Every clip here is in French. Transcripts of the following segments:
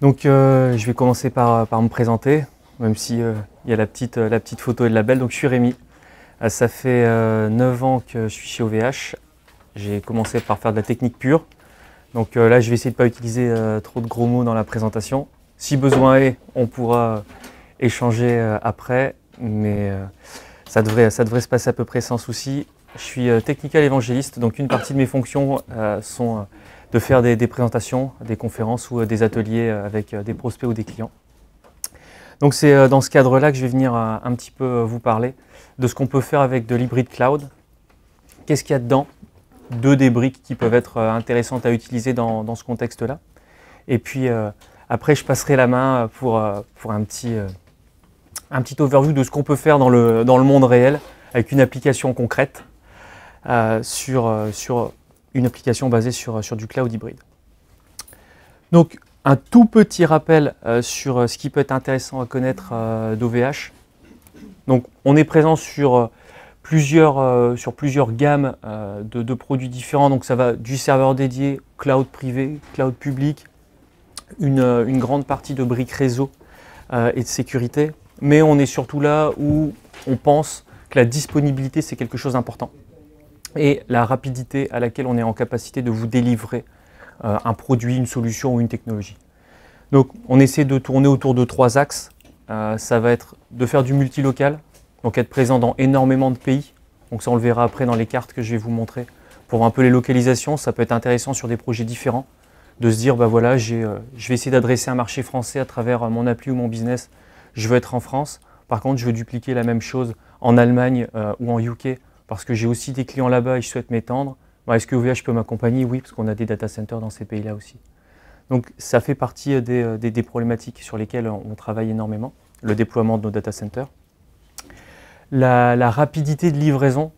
Donc je vais commencer par me présenter, même si il y a la petite photo et le label. Donc je suis Rémi, ça fait 9 ans que je suis chez OVH. J'ai commencé par faire de la technique pure. Donc là je vais essayer de ne pas utiliser trop de gros mots dans la présentation. Si besoin est, on pourra échanger après, mais ça devrait se passer à peu près sans souci. Je suis technical évangéliste, donc une partie de mes fonctions sont de faire des présentations, des conférences ou des ateliers avec des prospects ou des clients. Donc c'est dans ce cadre-là que je vais venir un petit peu vous parler de ce qu'on peut faire avec de l'hybrid cloud. Qu'est-ce qu'il y a dedans? Des briques qui peuvent être intéressantes à utiliser dans ce contexte-là. Et puis après, je passerai la main pour un petit overview de ce qu'on peut faire dans le monde réel avec une application concrète sur une application basée sur du cloud hybride. Donc un tout petit rappel sur ce qui peut être intéressant à connaître d'OVH. Donc on est présent sur plusieurs gammes de produits différents. Donc ça va du serveur dédié, cloud privé, cloud public, une grande partie de briques réseau et de sécurité. Mais on est surtout là où on pense que la disponibilité c'est quelque chose d'important. Et la rapidité à laquelle on est en capacité de vous délivrer un produit, une solution ou une technologie. Donc on essaie de tourner autour de 3 axes. Ça va être de faire du multilocal, donc être présent dans énormément de pays. Donc ça on le verra après dans les cartes que je vais vous montrer. Pour voir un peu les localisations, ça peut être intéressant sur des projets différents. De se dire, bah voilà, je vais essayer d'adresser un marché français à travers mon appli ou mon business. Je veux être en France. Par contre, je veux dupliquer la même chose en Allemagne ou en UK. Parce que j'ai aussi des clients là-bas et je souhaite m'étendre. Est-ce que OVH peut m'accompagner? Oui, parce qu'on a des data centers dans ces pays-là aussi. Donc ça fait partie des problématiques sur lesquelles on travaille énormément, le déploiement de nos data centers. La rapidité de livraison,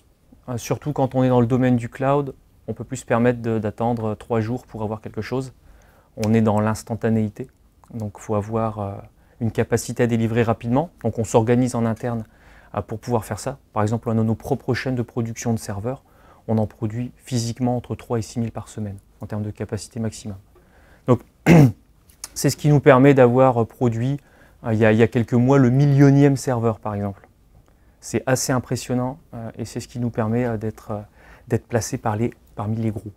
surtout quand on est dans le domaine du cloud, on peut plus se permettre d'attendre 3 jours pour avoir quelque chose. On est dans l'instantanéité, donc il faut avoir une capacité à délivrer rapidement. Donc on s'organise en interne pour pouvoir faire ça. Par exemple, on a nos propres chaînes de production de serveurs. On en produit physiquement entre 3 et 6 000 par semaine en termes de capacité maximum. Donc, c'est ce qui nous permet d'avoir produit, il y a quelques mois, le 1 000e serveur, par exemple. C'est assez impressionnant et c'est ce qui nous permet d'être placé parmi les gros.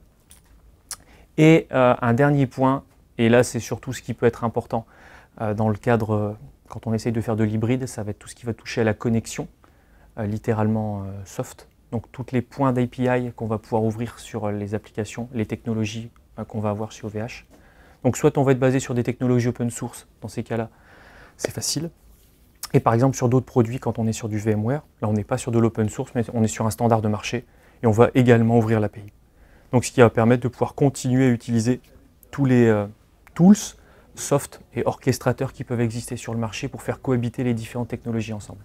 Et un dernier point, et là c'est surtout ce qui peut être important dans le cadre, quand on essaye de faire de l'hybride, ça va être tout ce qui va toucher à la connexion, littéralement soft. Donc tous les points d'API qu'on va pouvoir ouvrir sur les applications, les technologies qu'on va avoir chez OVH. Donc soit on va être basé sur des technologies open source, dans ces cas-là, c'est facile. Et par exemple sur d'autres produits, quand on est sur du VMware, là on n'est pas sur de l'open source, mais on est sur un standard de marché, et on va également ouvrir l'API. Donc ce qui va permettre de pouvoir continuer à utiliser tous les tools, soft et orchestrateurs qui peuvent exister sur le marché pour faire cohabiter les différentes technologies ensemble.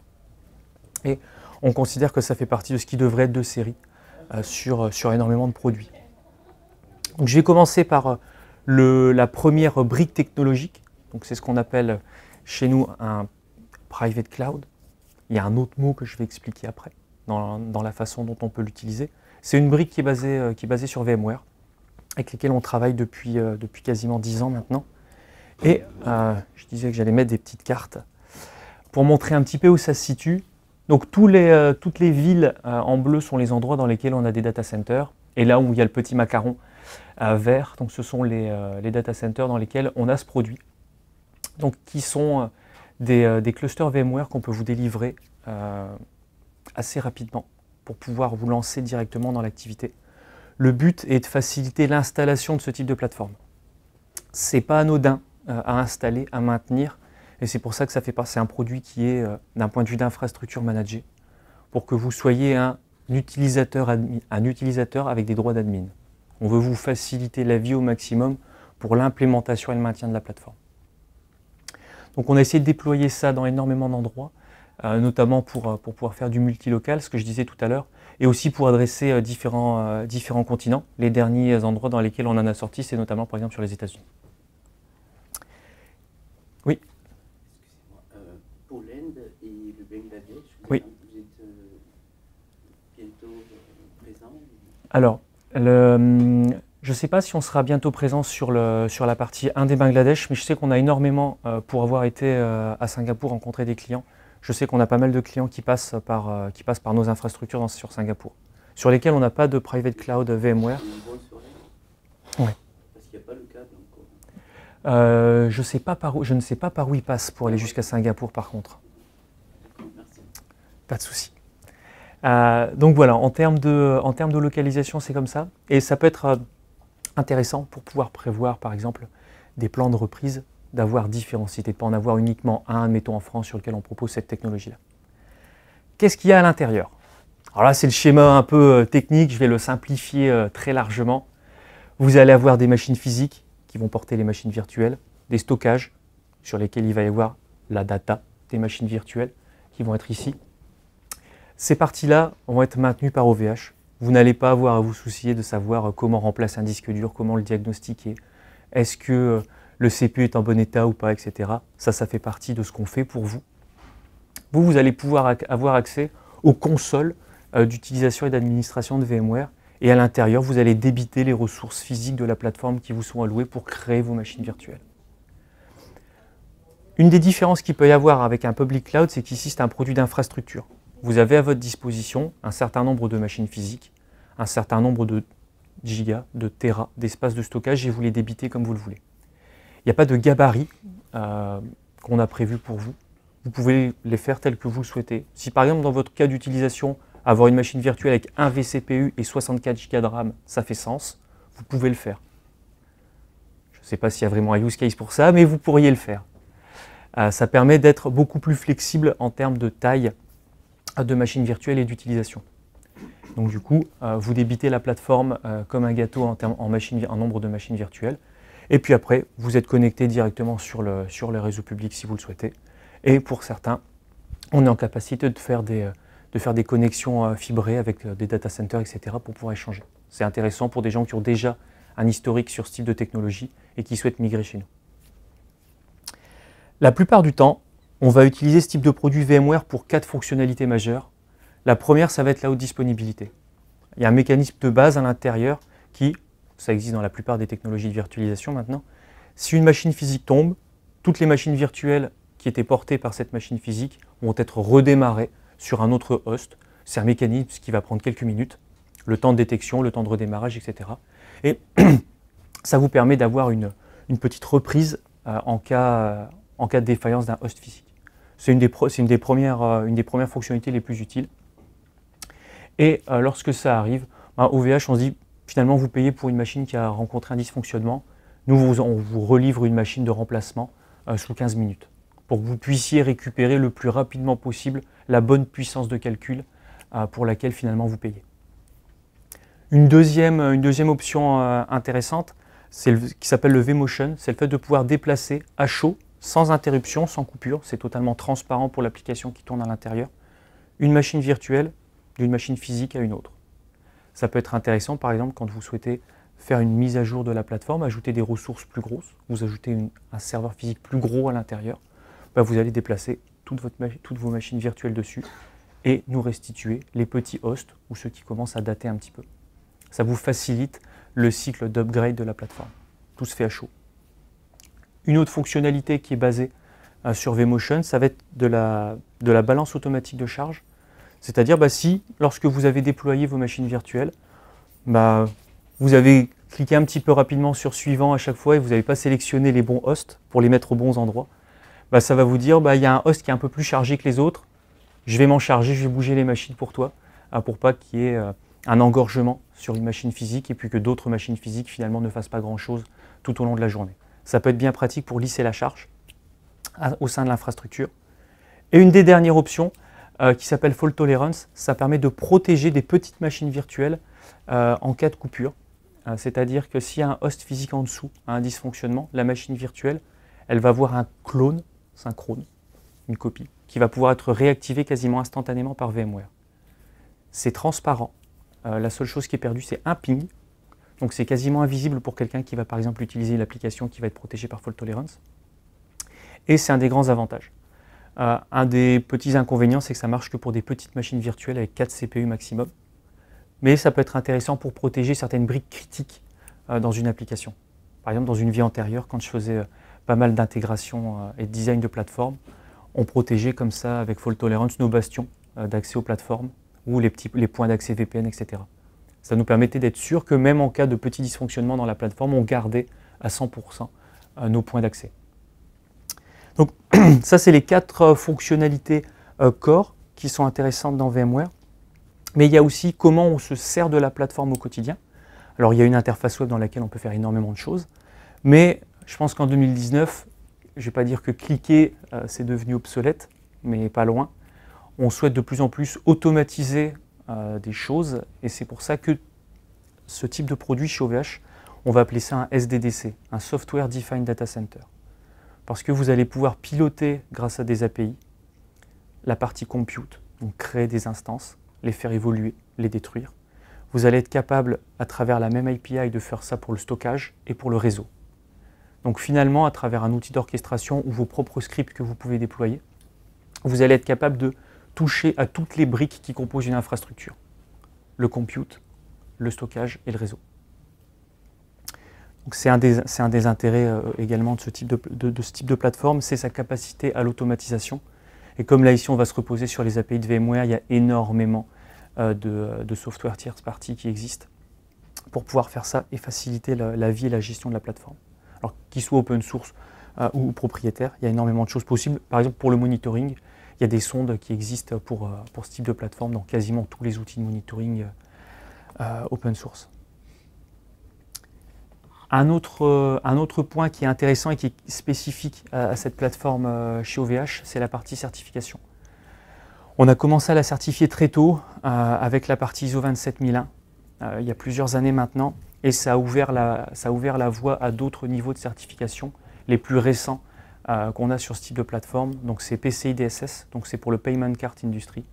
Et on considère que ça fait partie de ce qui devrait être de série sur énormément de produits. Donc je vais commencer par la première brique technologique. Donc c'est ce qu'on appelle chez nous un private cloud. Il y a un autre mot que je vais expliquer après dans la façon dont on peut l'utiliser. C'est une brique qui est basée sur VMware, avec laquelle on travaille depuis quasiment 10 ans maintenant. Et je disais que j'allais mettre des petites cartes pour montrer un petit peu où ça se situe. Donc toutes les villes en bleu sont les endroits dans lesquels on a des data centers. Et là où il y a le petit macaron vert, donc ce sont les data centers dans lesquels on a ce produit. Donc qui sont des clusters VMware qu'on peut vous délivrer assez rapidement pour pouvoir vous lancer directement dans l'activité. Le but est de faciliter l'installation de ce type de plateforme. C'est pas anodin à installer, à maintenir, et c'est pour ça que c'est un produit qui est, d'un point de vue d'infrastructure, managé, pour que vous soyez un utilisateur avec des droits d'admin. On veut vous faciliter la vie au maximum pour l'implémentation et le maintien de la plateforme. Donc on a essayé de déployer ça dans énormément d'endroits, notamment pour pouvoir faire du multilocal, ce que je disais tout à l'heure, et aussi pour adresser différents continents. Les derniers endroits dans lesquels on en a sorti, c'est notamment par exemple sur les États-Unis. Oui. Excusez-moi, pour l'Inde et le Bangladesh, Oui. Vous êtes bientôt présent? Alors, Je ne sais pas si on sera bientôt présent sur la partie Inde et Bangladesh, mais je sais qu'on a énormément, pour avoir été à Singapour, rencontrer des clients, je sais qu'on a pas mal de clients qui passent par nos infrastructures sur Singapour, sur lesquels on n'a pas de private cloud VMware. Ouais. Parce qu'il n'y a pas le câble encore. Je ne sais pas par où ils passent pour aller jusqu'à Singapour par contre. Merci. Pas de souci. Donc voilà, en termes de localisation, c'est comme ça. Et ça peut être intéressant pour pouvoir prévoir, par exemple, des plans de reprise, d'avoir différents sites et de ne pas en avoir uniquement un, mettons en France, sur lequel on propose cette technologie-là. Qu'est-ce qu'il y a à l'intérieur? Alors là, c'est le schéma un peu technique, je vais le simplifier très largement. Vous allez avoir des machines physiques qui vont porter les machines virtuelles, des stockages sur lesquels il va y avoir la data des machines virtuelles qui vont être ici. Ces parties-là vont être maintenues par OVH. Vous n'allez pas avoir à vous soucier de savoir comment remplacer un disque dur, comment le diagnostiquer, est-ce que le CPU est en bon état ou pas, etc. Ça fait partie de ce qu'on fait pour vous. Vous allez pouvoir avoir accès aux consoles d'utilisation et d'administration de VMware. Et à l'intérieur, vous allez débiter les ressources physiques de la plateforme qui vous sont allouées pour créer vos machines virtuelles. Une des différences qu'il peut y avoir avec un public cloud, c'est qu'ici, c'est un produit d'infrastructure. Vous avez à votre disposition un certain nombre de machines physiques, un certain nombre de gigas, de téras, d'espace de stockage et vous les débitez comme vous le voulez. Il n'y a pas de gabarit qu'on a prévu pour vous. Vous pouvez les faire tels que vous le souhaitez. Si par exemple, dans votre cas d'utilisation, avoir une machine virtuelle avec un vCPU et 64 Go de RAM, ça fait sens, vous pouvez le faire. Je ne sais pas s'il y a vraiment un use case pour ça, mais vous pourriez le faire. Ça permet d'être beaucoup plus flexible en termes de taille de machines virtuelles et d'utilisation. Donc du coup, vous débitez la plateforme comme un gâteau en nombre de machines virtuelles. Et puis après, vous êtes connecté directement sur le réseau public si vous le souhaitez. Et pour certains, on est en capacité de faire des connexions fibrées avec des data centers, etc. pour pouvoir échanger. C'est intéressant pour des gens qui ont déjà un historique sur ce type de technologie et qui souhaitent migrer chez nous. La plupart du temps, on va utiliser ce type de produit VMware pour 4 fonctionnalités majeures. La première, ça va être la haute disponibilité. Il y a un mécanisme de base à l'intérieur qui, ça existe dans la plupart des technologies de virtualisation maintenant, si une machine physique tombe, toutes les machines virtuelles qui étaient portées par cette machine physique vont être redémarrées sur un autre host. C'est un mécanisme qui va prendre quelques minutes, le temps de détection, le temps de redémarrage, etc. Et ça vous permet d'avoir une petite reprise en cas de défaillance d'un host physique. C'est une des premières fonctionnalités les plus utiles. Et lorsque ça arrive, OVH, on se dit, finalement, vous payez pour une machine qui a rencontré un dysfonctionnement. Nous, on vous relivre une machine de remplacement sous 15 minutes pour que vous puissiez récupérer le plus rapidement possible la bonne puissance de calcul pour laquelle finalement vous payez. Une deuxième option intéressante, qui s'appelle le vMotion, c'est le fait de pouvoir déplacer à chaud, sans interruption, sans coupure, c'est totalement transparent pour l'application qui tourne à l'intérieur, une machine virtuelle d'une machine physique à une autre. Ça peut être intéressant, par exemple, quand vous souhaitez faire une mise à jour de la plateforme, ajouter des ressources plus grosses, vous ajoutez un serveur physique plus gros à l'intérieur, vous allez déplacer toutes vos machines virtuelles dessus et nous restituer les petits hosts ou ceux qui commencent à dater un petit peu. Ça vous facilite le cycle d'upgrade de la plateforme. Tout se fait à chaud. Une autre fonctionnalité qui est basée sur vMotion, ça va être de la balance automatique de charge. C'est-à-dire, si, lorsque vous avez déployé vos machines virtuelles, vous avez cliqué un petit peu rapidement sur suivant à chaque fois et vous n'avez pas sélectionné les bons hosts pour les mettre aux bons endroits, ça va vous dire, il y a un host qui est un peu plus chargé que les autres, je vais m'en charger, je vais bouger les machines pour toi, pour pas qu'il y ait un engorgement sur une machine physique et puis que d'autres machines physiques finalement ne fassent pas grand-chose tout au long de la journée. Ça peut être bien pratique pour lisser la charge au sein de l'infrastructure. Et une des dernières options, qui s'appelle Fault Tolerance, ça permet de protéger des petites machines virtuelles en cas de coupure. C'est-à-dire que s'il y a un host physique en dessous, un dysfonctionnement, la machine virtuelle, elle va avoir un clone synchrone, une copie, qui va pouvoir être réactivée quasiment instantanément par VMware. C'est transparent. La seule chose qui est perdue, c'est un ping. Donc c'est quasiment invisible pour quelqu'un qui va par exemple utiliser l'application qui va être protégée par Fault Tolerance. Et c'est un des grands avantages. Un des petits inconvénients, c'est que ça marche que pour des petites machines virtuelles avec 4 CPU maximum. Mais ça peut être intéressant pour protéger certaines briques critiques dans une application. Par exemple, dans une vie antérieure, quand je faisais pas mal d'intégration et de design de plateforme, on protégeait comme ça, avec fault tolerance, nos bastions d'accès aux plateformes ou les points d'accès VPN, etc. Ça nous permettait d'être sûr que même en cas de petits dysfonctionnements dans la plateforme, on gardait à 100% nos points d'accès. Donc ça, c'est les 4 fonctionnalités core qui sont intéressantes dans VMware. Mais il y a aussi comment on se sert de la plateforme au quotidien. Alors il y a une interface web dans laquelle on peut faire énormément de choses, mais je pense qu'en 2019, je ne vais pas dire que cliquer c'est devenu obsolète, mais pas loin. On souhaite de plus en plus automatiser des choses, et c'est pour ça que ce type de produit chez OVH, on va appeler ça un SDDC, un Software Defined Data Center. Parce que vous allez pouvoir piloter, grâce à des API, la partie compute, donc créer des instances, les faire évoluer, les détruire. Vous allez être capable, à travers la même API, de faire ça pour le stockage et pour le réseau. Donc finalement, à travers un outil d'orchestration ou vos propres scripts que vous pouvez déployer, vous allez être capable de toucher à toutes les briques qui composent une infrastructure. Le compute, le stockage et le réseau. Donc c'est un des intérêts également de ce type de plateforme, c'est sa capacité à l'automatisation. Et comme là ici on va se reposer sur les API de VMware, il y a énormément de software tierce party qui existent pour pouvoir faire ça et faciliter la vie et la gestion de la plateforme. Alors qu'il soit open source ou propriétaire, il y a énormément de choses possibles. Par exemple pour le monitoring, il y a des sondes qui existent pour ce type de plateforme dans quasiment tous les outils de monitoring open source. Un autre point qui est intéressant et qui est spécifique à cette plateforme chez OVH, c'est la partie certification. On a commencé à la certifier très tôt avec la partie ISO 27001, il y a plusieurs années maintenant, et ça a ouvert la voie à d'autres niveaux de certification, les plus récents qu'on a sur ce type de plateforme. Donc c'est PCI DSS, donc c'est pour le Payment Card Industry.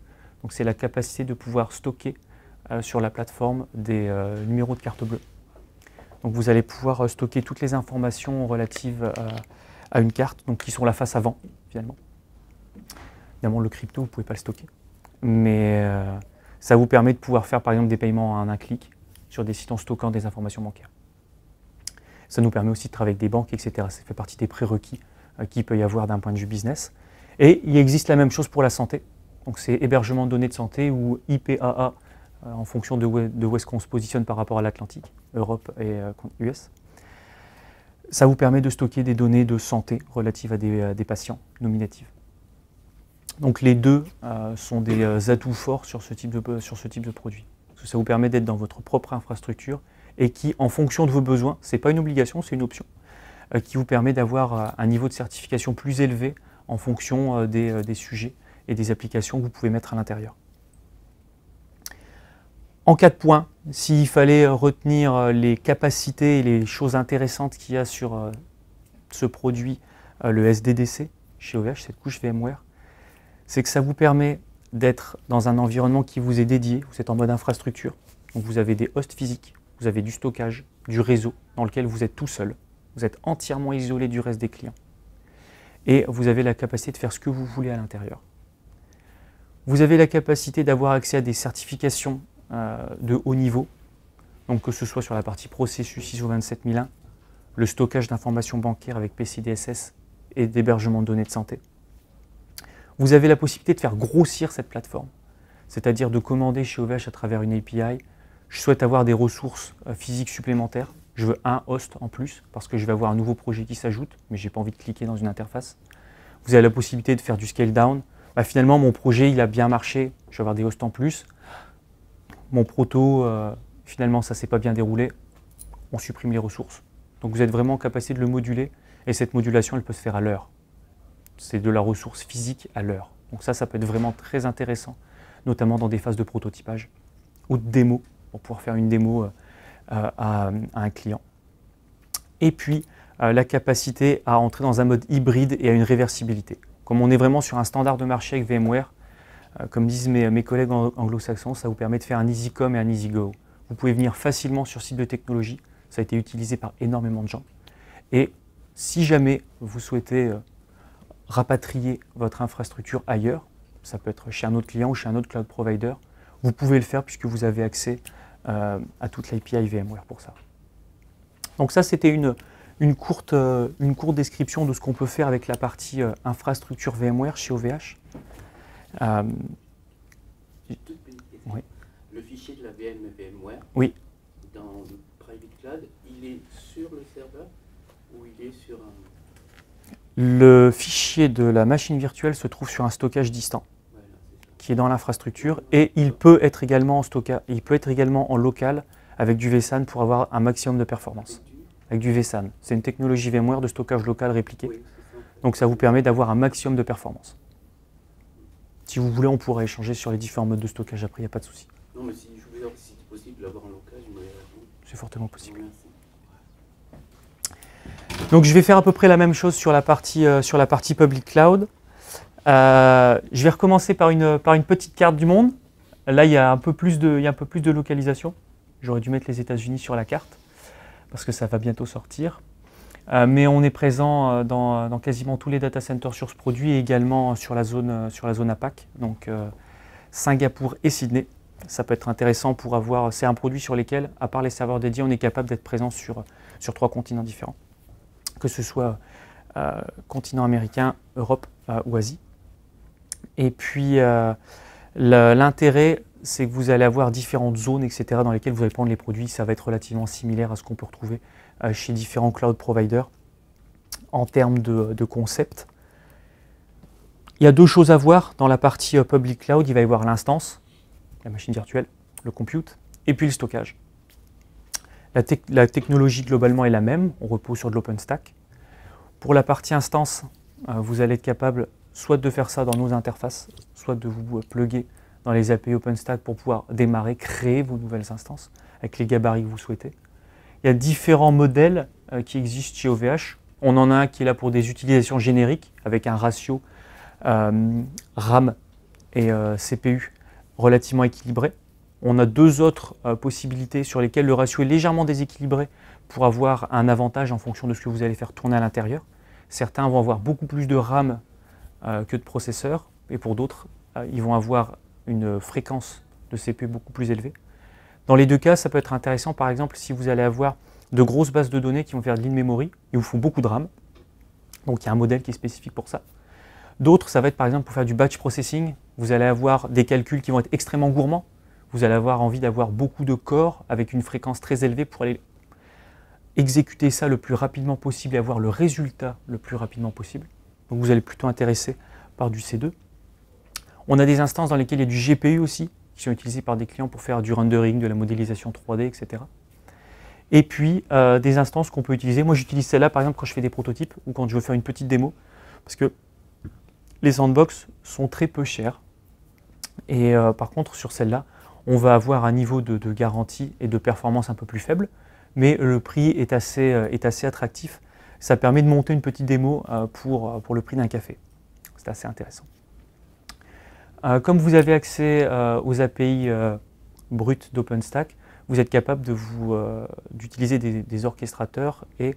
Donc c'est la capacité de pouvoir stocker sur la plateforme des numéros de carte bleue. Donc vous allez pouvoir stocker toutes les informations relatives à une carte, donc qui sont la face avant finalement. Évidemment, le crypto, vous ne pouvez pas le stocker. Mais ça vous permet de pouvoir faire par exemple des paiements en un clic sur des sites en stockant des informations bancaires. Ça nous permet aussi de travailler avec des banques, etc. Ça fait partie des prérequis qu'il peut y avoir d'un point de vue business. Et il existe la même chose pour la santé. Donc c'est hébergement de données de santé ou IPAA en fonction de où est-ce qu'on se positionne par rapport à l'Atlantique, Europe et US. Ça vous permet de stocker des données de santé relatives à des patients nominatives. Donc les deux sont des atouts forts sur ce type de produit. Parce que ça vous permet d'être dans votre propre infrastructure et qui, en fonction de vos besoins, ce n'est pas une obligation, c'est une option, qui vous permet d'avoir un niveau de certification plus élevé en fonction des sujets et des applications que vous pouvez mettre à l'intérieur. En 4 points, s'il fallait retenir les capacités et les choses intéressantes qu'il y a sur ce produit, le SDDC, chez OVH, cette couche VMware, c'est que ça vous permet d'être dans un environnement qui vous est dédié, vous êtes en mode infrastructure, donc vous avez des hosts physiques, vous avez du stockage, du réseau dans lequel vous êtes tout seul, vous êtes entièrement isolé du reste des clients et vous avez la capacité de faire ce que vous voulez à l'intérieur. Vous avez la capacité d'avoir accès à des certifications de haut niveau, donc que ce soit sur la partie processus ISO 27001, le stockage d'informations bancaires avec PCI DSS et d'hébergement de données de santé. Vous avez la possibilité de faire grossir cette plateforme, c'est-à-dire de commander chez OVH à travers une API. Je souhaite avoir des ressources physiques supplémentaires, je veux un host en plus parce que je vais avoir un nouveau projet qui s'ajoute, mais je n'ai pas envie de cliquer dans une interface. Vous avez la possibilité de faire du scale down. Finalement, mon projet il a bien marché, je vais avoir des hosts en plus. Mon proto, finalement, ça ne s'est pas bien déroulé, on supprime les ressources. Donc vous êtes vraiment en capacité de le moduler, et cette modulation, elle peut se faire à l'heure. C'est de la ressource physique à l'heure. Donc ça peut être vraiment très intéressant, notamment dans des phases de prototypage ou de démo, pour pouvoir faire une démo à un client. Et puis, la capacité à entrer dans un mode hybride et à une réversibilité. Comme on est vraiment sur un standard de marché avec VMware, comme disent mes collègues anglo-saxons, ça vous permet de faire un easy come et un easy go. Vous pouvez venir facilement sur site de technologie, ça a été utilisé par énormément de gens. Et si jamais vous souhaitez rapatrier votre infrastructure ailleurs, ça peut être chez un autre client ou chez un autre cloud provider, vous pouvez le faire puisque vous avez accès à toute l'API VMware pour ça. Donc ça, c'était une courte description de ce qu'on peut faire avec la partie infrastructure VMware chez OVH. Toute petite question. Oui. Le fichier de la VMware, Oui. dans le private cloud, il est sur le serveur ou il est sur un... Le fichier de la machine virtuelle se trouve sur un stockage distant Voilà, c'est ça. qui est dans l'infrastructure et il peut être également en stockage, il peut être également en local avec du vSAN pour avoir un maximum de performance. Avec du vSAN. C'est une technologie VMware de stockage local répliqué. Oui, c'est ça, en fait. Donc ça vous permet d'avoir un maximum de performance. Si vous voulez, on pourra échanger sur les différents modes de stockage après, il n'y a pas de souci. Non, mais si je voulais savoir si c'était possible de l'avoir en local, je me réponds. C'est fortement possible. Merci. Donc je vais faire à peu près la même chose sur la partie public cloud. Je vais recommencer par une petite carte du monde. Là, il y a un peu plus de localisation. J'aurais dû mettre les États-Unis sur la carte parce que ça va bientôt sortir. Mais on est présent dans quasiment tous les data centers sur ce produit et également sur la zone APAC, donc Singapour et Sydney. Ça peut être intéressant pour avoir. C'est un produit sur lequel, à part les serveurs dédiés, on est capable d'être présent sur 3 continents différents, que ce soit continent américain, Europe ou Asie. Et puis l'intérêt, c'est que vous allez avoir différentes zones, etc., dans lesquelles vous allez prendre les produits. Ça va être relativement similaire à ce qu'on peut retrouver chez différents cloud providers en termes de concept. Il y a 2 choses à voir dans la partie public cloud. Il va y avoir l'instance, la machine virtuelle, le compute, et puis le stockage. La technologie globalement est la même, on repose sur de l'OpenStack. Pour la partie instance, vous allez être capable soit de faire ça dans nos interfaces, soit de vous plugger dans les API OpenStack pour pouvoir démarrer, créer vos nouvelles instances avec les gabarits que vous souhaitez. Il y a différents modèles qui existent chez OVH. On en a un qui est là pour des utilisations génériques avec un ratio RAM et CPU relativement équilibré. On a 2 autres possibilités sur lesquelles le ratio est légèrement déséquilibré pour avoir un avantage en fonction de ce que vous allez faire tourner à l'intérieur. Certains vont avoir beaucoup plus de RAM que de processeurs et pour d'autres, ils vont avoir une fréquence de CPU beaucoup plus élevée. Dans les 2 cas, ça peut être intéressant, par exemple, si vous allez avoir de grosses bases de données qui vont faire de l'in-memory, ils vous font beaucoup de RAM. Donc il y a un modèle qui est spécifique pour ça. D'autres, ça va être par exemple pour faire du batch processing. Vous allez avoir des calculs qui vont être extrêmement gourmands. Vous allez avoir envie d'avoir beaucoup de corps avec une fréquence très élevée pour aller exécuter ça le plus rapidement possible et avoir le résultat le plus rapidement possible. Donc vous allez plutôt intéresser par du C2. On a des instances dans lesquelles il y a du GPU aussi, qui sont utilisés par des clients pour faire du rendering, de la modélisation 3D, etc. Et puis des instances qu'on peut utiliser. Moi j'utilise celle-là par exemple quand je fais des prototypes ou quand je veux faire une petite démo, parce que les sandbox sont très peu chers. Et par contre sur celle-là, on va avoir un niveau de garantie et de performance un peu plus faible, mais le prix est assez attractif. Ça permet de monter une petite démo pour le prix d'un café. C'est assez intéressant. Comme vous avez accès aux API brutes d'OpenStack, vous êtes capable d'utiliser des orchestrateurs et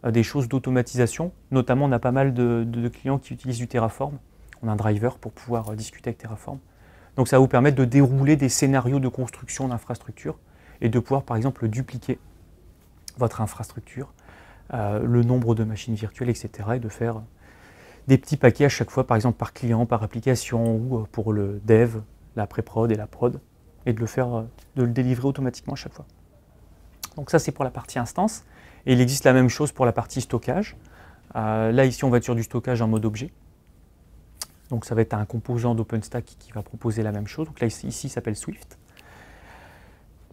des choses d'automatisation. Notamment, on a pas mal de clients qui utilisent du Terraform. On a un driver pour pouvoir discuter avec Terraform. Donc ça va vous permettre de dérouler des scénarios de construction d'infrastructures et de pouvoir, par exemple, dupliquer votre infrastructure, le nombre de machines virtuelles, etc. et de faire des petits paquets à chaque fois, par exemple par client, par application ou pour le dev, la pré-prod et la prod, et de le délivrer automatiquement à chaque fois. Donc ça, c'est pour la partie instance. Et il existe la même chose pour la partie stockage. Là, ici, on va être sur du stockage en mode objet. Donc ça va être un composant d'OpenStack qui va proposer la même chose. Donc là, ici, il s'appelle Swift.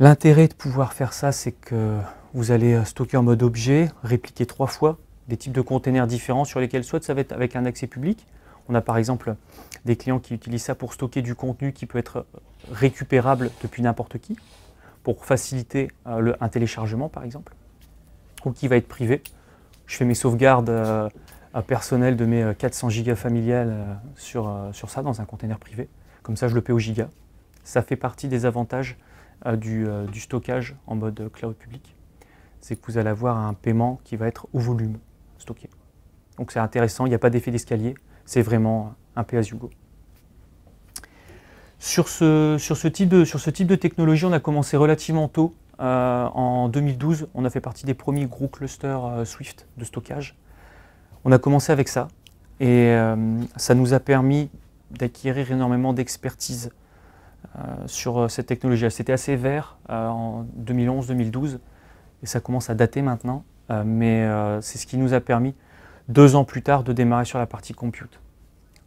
L'intérêt de pouvoir faire ça, c'est que vous allez stocker en mode objet, répliquer 3 fois des types de containers différents sur lesquels soit ça va être avec un accès public. On a par exemple des clients qui utilisent ça pour stocker du contenu qui peut être récupérable depuis n'importe qui, pour faciliter un téléchargement par exemple, ou qui va être privé. Je fais mes sauvegardes personnelles de mes 400 gigas familiales sur ça dans un container privé. Comme ça, je le paie au giga. Ça fait partie des avantages du stockage en mode cloud public. C'est que vous allez avoir un paiement qui va être au volume stocké. Donc c'est intéressant, il n'y a pas d'effet d'escalier, c'est vraiment un pay as you go. Sur ce type de technologie, on a commencé relativement tôt en 2012, on a fait partie des premiers gros clusters Swift de stockage. On a commencé avec ça et ça nous a permis d'acquérir énormément d'expertise sur cette technologie. C'était assez vert en 2011-2012 et ça commence à dater maintenant, mais c'est ce qui nous a permis 2 ans plus tard de démarrer sur la partie compute,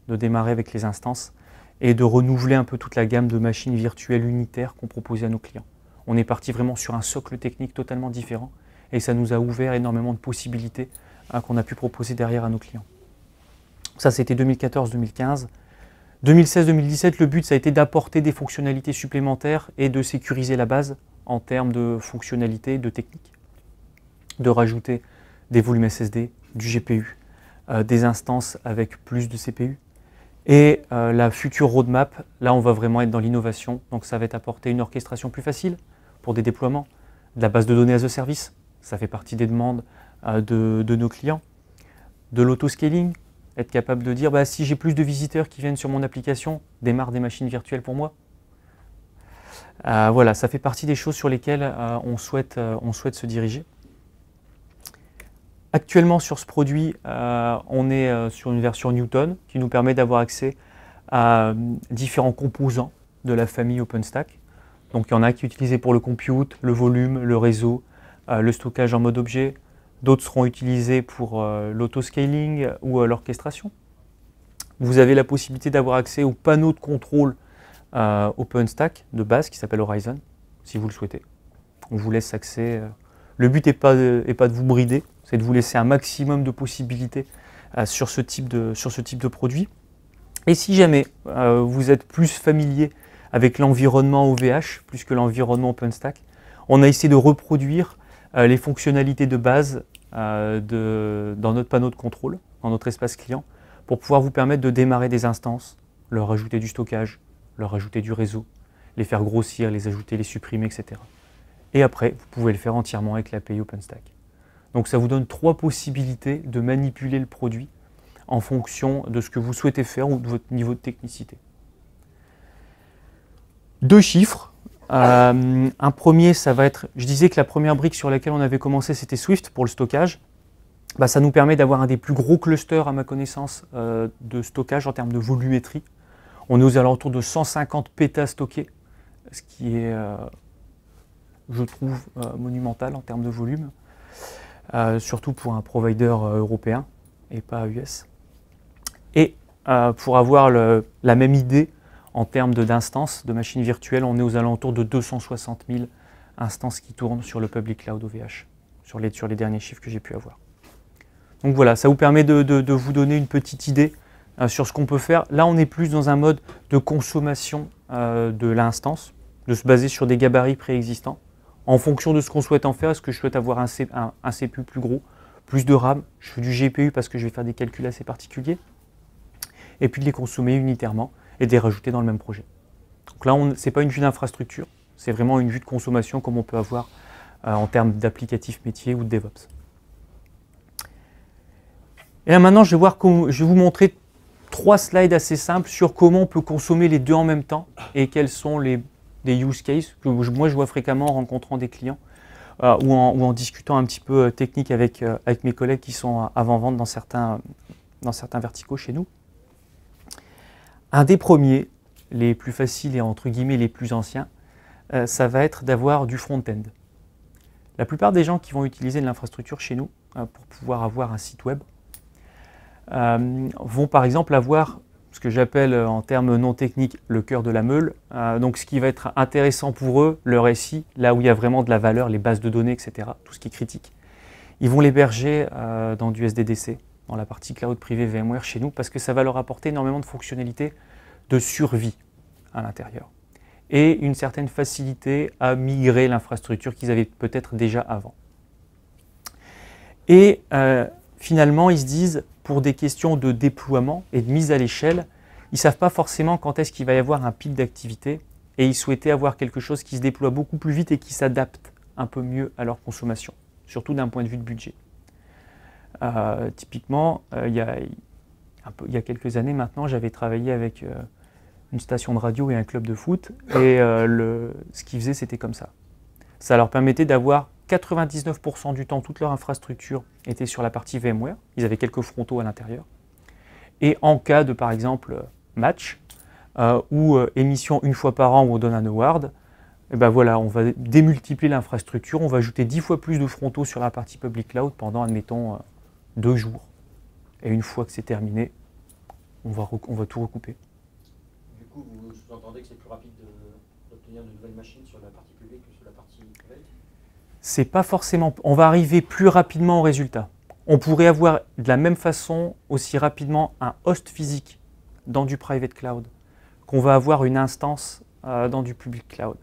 de démarrer avec les instances et de renouveler un peu toute la gamme de machines virtuelles unitaires qu'on proposait à nos clients. On est parti vraiment sur un socle technique totalement différent et ça nous a ouvert énormément de possibilités qu'on a pu proposer derrière à nos clients. Ça, c'était 2014-2015. 2016-2017, le but, ça a été d'apporter des fonctionnalités supplémentaires et de sécuriser la base en termes de fonctionnalités, de techniques, de rajouter des volumes SSD, du GPU, des instances avec plus de CPU. Et la future roadmap, là, on va vraiment être dans l'innovation. Donc, ça va être apporter une orchestration plus facile pour des déploiements, de la base de données as a service. Ça fait partie des demandes de nos clients. De l'autoscaling, être capable de dire si j'ai plus de visiteurs qui viennent sur mon application, démarre des machines virtuelles pour moi. Voilà, ça fait partie des choses sur lesquelles on souhaite se diriger. Actuellement sur ce produit, on est sur une version Newton qui nous permet d'avoir accès à différents composants de la famille OpenStack. Donc il y en a qui sont utilisés pour le compute, le volume, le réseau, le stockage en mode objet. D'autres seront utilisés pour l'autoscaling ou l'orchestration. Vous avez la possibilité d'avoir accès au panneau de contrôle OpenStack de base qui s'appelle Horizon, si vous le souhaitez. On vous laisse accès. Le but n'est pas de vous brider, c'est de vous laisser un maximum de possibilités sur ce type de produit. Et si jamais vous êtes plus familier avec l'environnement OVH, plus que l'environnement OpenStack, on a essayé de reproduire les fonctionnalités de base dans notre panneau de contrôle, dans notre espace client, pour pouvoir vous permettre de démarrer des instances, leur ajouter du stockage, leur ajouter du réseau, les faire grossir, les ajouter, les supprimer, etc. Et après, vous pouvez le faire entièrement avec l'API OpenStack. Donc ça vous donne 3 possibilités de manipuler le produit en fonction de ce que vous souhaitez faire ou de votre niveau de technicité. 2 chiffres. Un premier, ça va être, je disais que la première brique sur laquelle on avait commencé, c'était Swift pour le stockage. Ça nous permet d'avoir un des plus gros clusters, à ma connaissance, de stockage en termes de volumétrie. On est aux alentours de 150 pétas stockés, ce qui est, je trouve, monumental en termes de volume, surtout pour un provider européen et pas US. Et pour avoir la même idée, en termes d'instances, de machines virtuelles, on est aux alentours de 260 000 instances qui tournent sur le public cloud OVH, sur les derniers chiffres que j'ai pu avoir. Donc voilà, ça vous permet de vous donner une petite idée sur ce qu'on peut faire. Là, on est plus dans un mode de consommation de l'instance, de se baser sur des gabarits préexistants. En fonction de ce qu'on souhaite en faire, est-ce que je souhaite avoir un CPU plus gros, plus de RAM, je fais du GPU parce que je vais faire des calculs assez particuliers, et puis de les consommer unitairement et de les rajouter dans le même projet. Donc là, ce n'est pas une vue d'infrastructure, c'est vraiment une vue de consommation comme on peut avoir en termes d'applicatifs métiers ou de DevOps. Et là maintenant, je vais vous montrer 3 slides assez simples sur comment on peut consommer les deux en même temps et quels sont des use cases que moi je vois fréquemment en rencontrant des clients ou en discutant un petit peu technique avec mes collègues qui sont avant-vente dans certains verticaux chez nous. Un des premiers, les plus faciles et entre guillemets les plus anciens, ça va être d'avoir du front-end. La plupart des gens qui vont utiliser de l'infrastructure chez nous pour pouvoir avoir un site web vont par exemple avoir ce que j'appelle en termes non techniques le cœur de la meule. Donc ce qui va être intéressant pour eux, leur SI, là où il y a vraiment de la valeur, les bases de données, etc., tout ce qui est critique. Ils vont l'héberger dans du SDDC, dans la partie cloud privée VMware chez nous, parce que ça va leur apporter énormément de fonctionnalités de survie à l'intérieur et une certaine facilité à migrer l'infrastructure qu'ils avaient peut-être déjà avant. Et finalement, ils se disent, pour des questions de déploiement et de mise à l'échelle, ils ne savent pas forcément quand est-ce qu'il va y avoir un pic d'activité et ils souhaitaient avoir quelque chose qui se déploie beaucoup plus vite et qui s'adapte un peu mieux à leur consommation, surtout d'un point de vue de budget. Typiquement, il y a quelques années maintenant, j'avais travaillé avec une station de radio et un club de foot et ce qu'ils faisaient, c'était comme ça. Ça leur permettait d'avoir 99% du temps, toute leur infrastructure était sur la partie VMware. Ils avaient quelques frontaux à l'intérieur. Et en cas de, par exemple, match ou émission une fois par an où on donne un award, et ben voilà, on va démultiplier l'infrastructure, on va ajouter 10 fois plus de frontaux sur la partie public cloud pendant, admettons, 2 jours. Et une fois que c'est terminé, on va tout recouper. Du coup, vous sous-entendez que c'est plus rapide d'obtenir de nouvelles machines sur la partie publique que sur la partie privée? C'est pas forcément. On va arriver plus rapidement au résultat. On pourrait avoir de la même façon aussi rapidement un host physique dans du private cloud qu'on va avoir une instance dans du public cloud.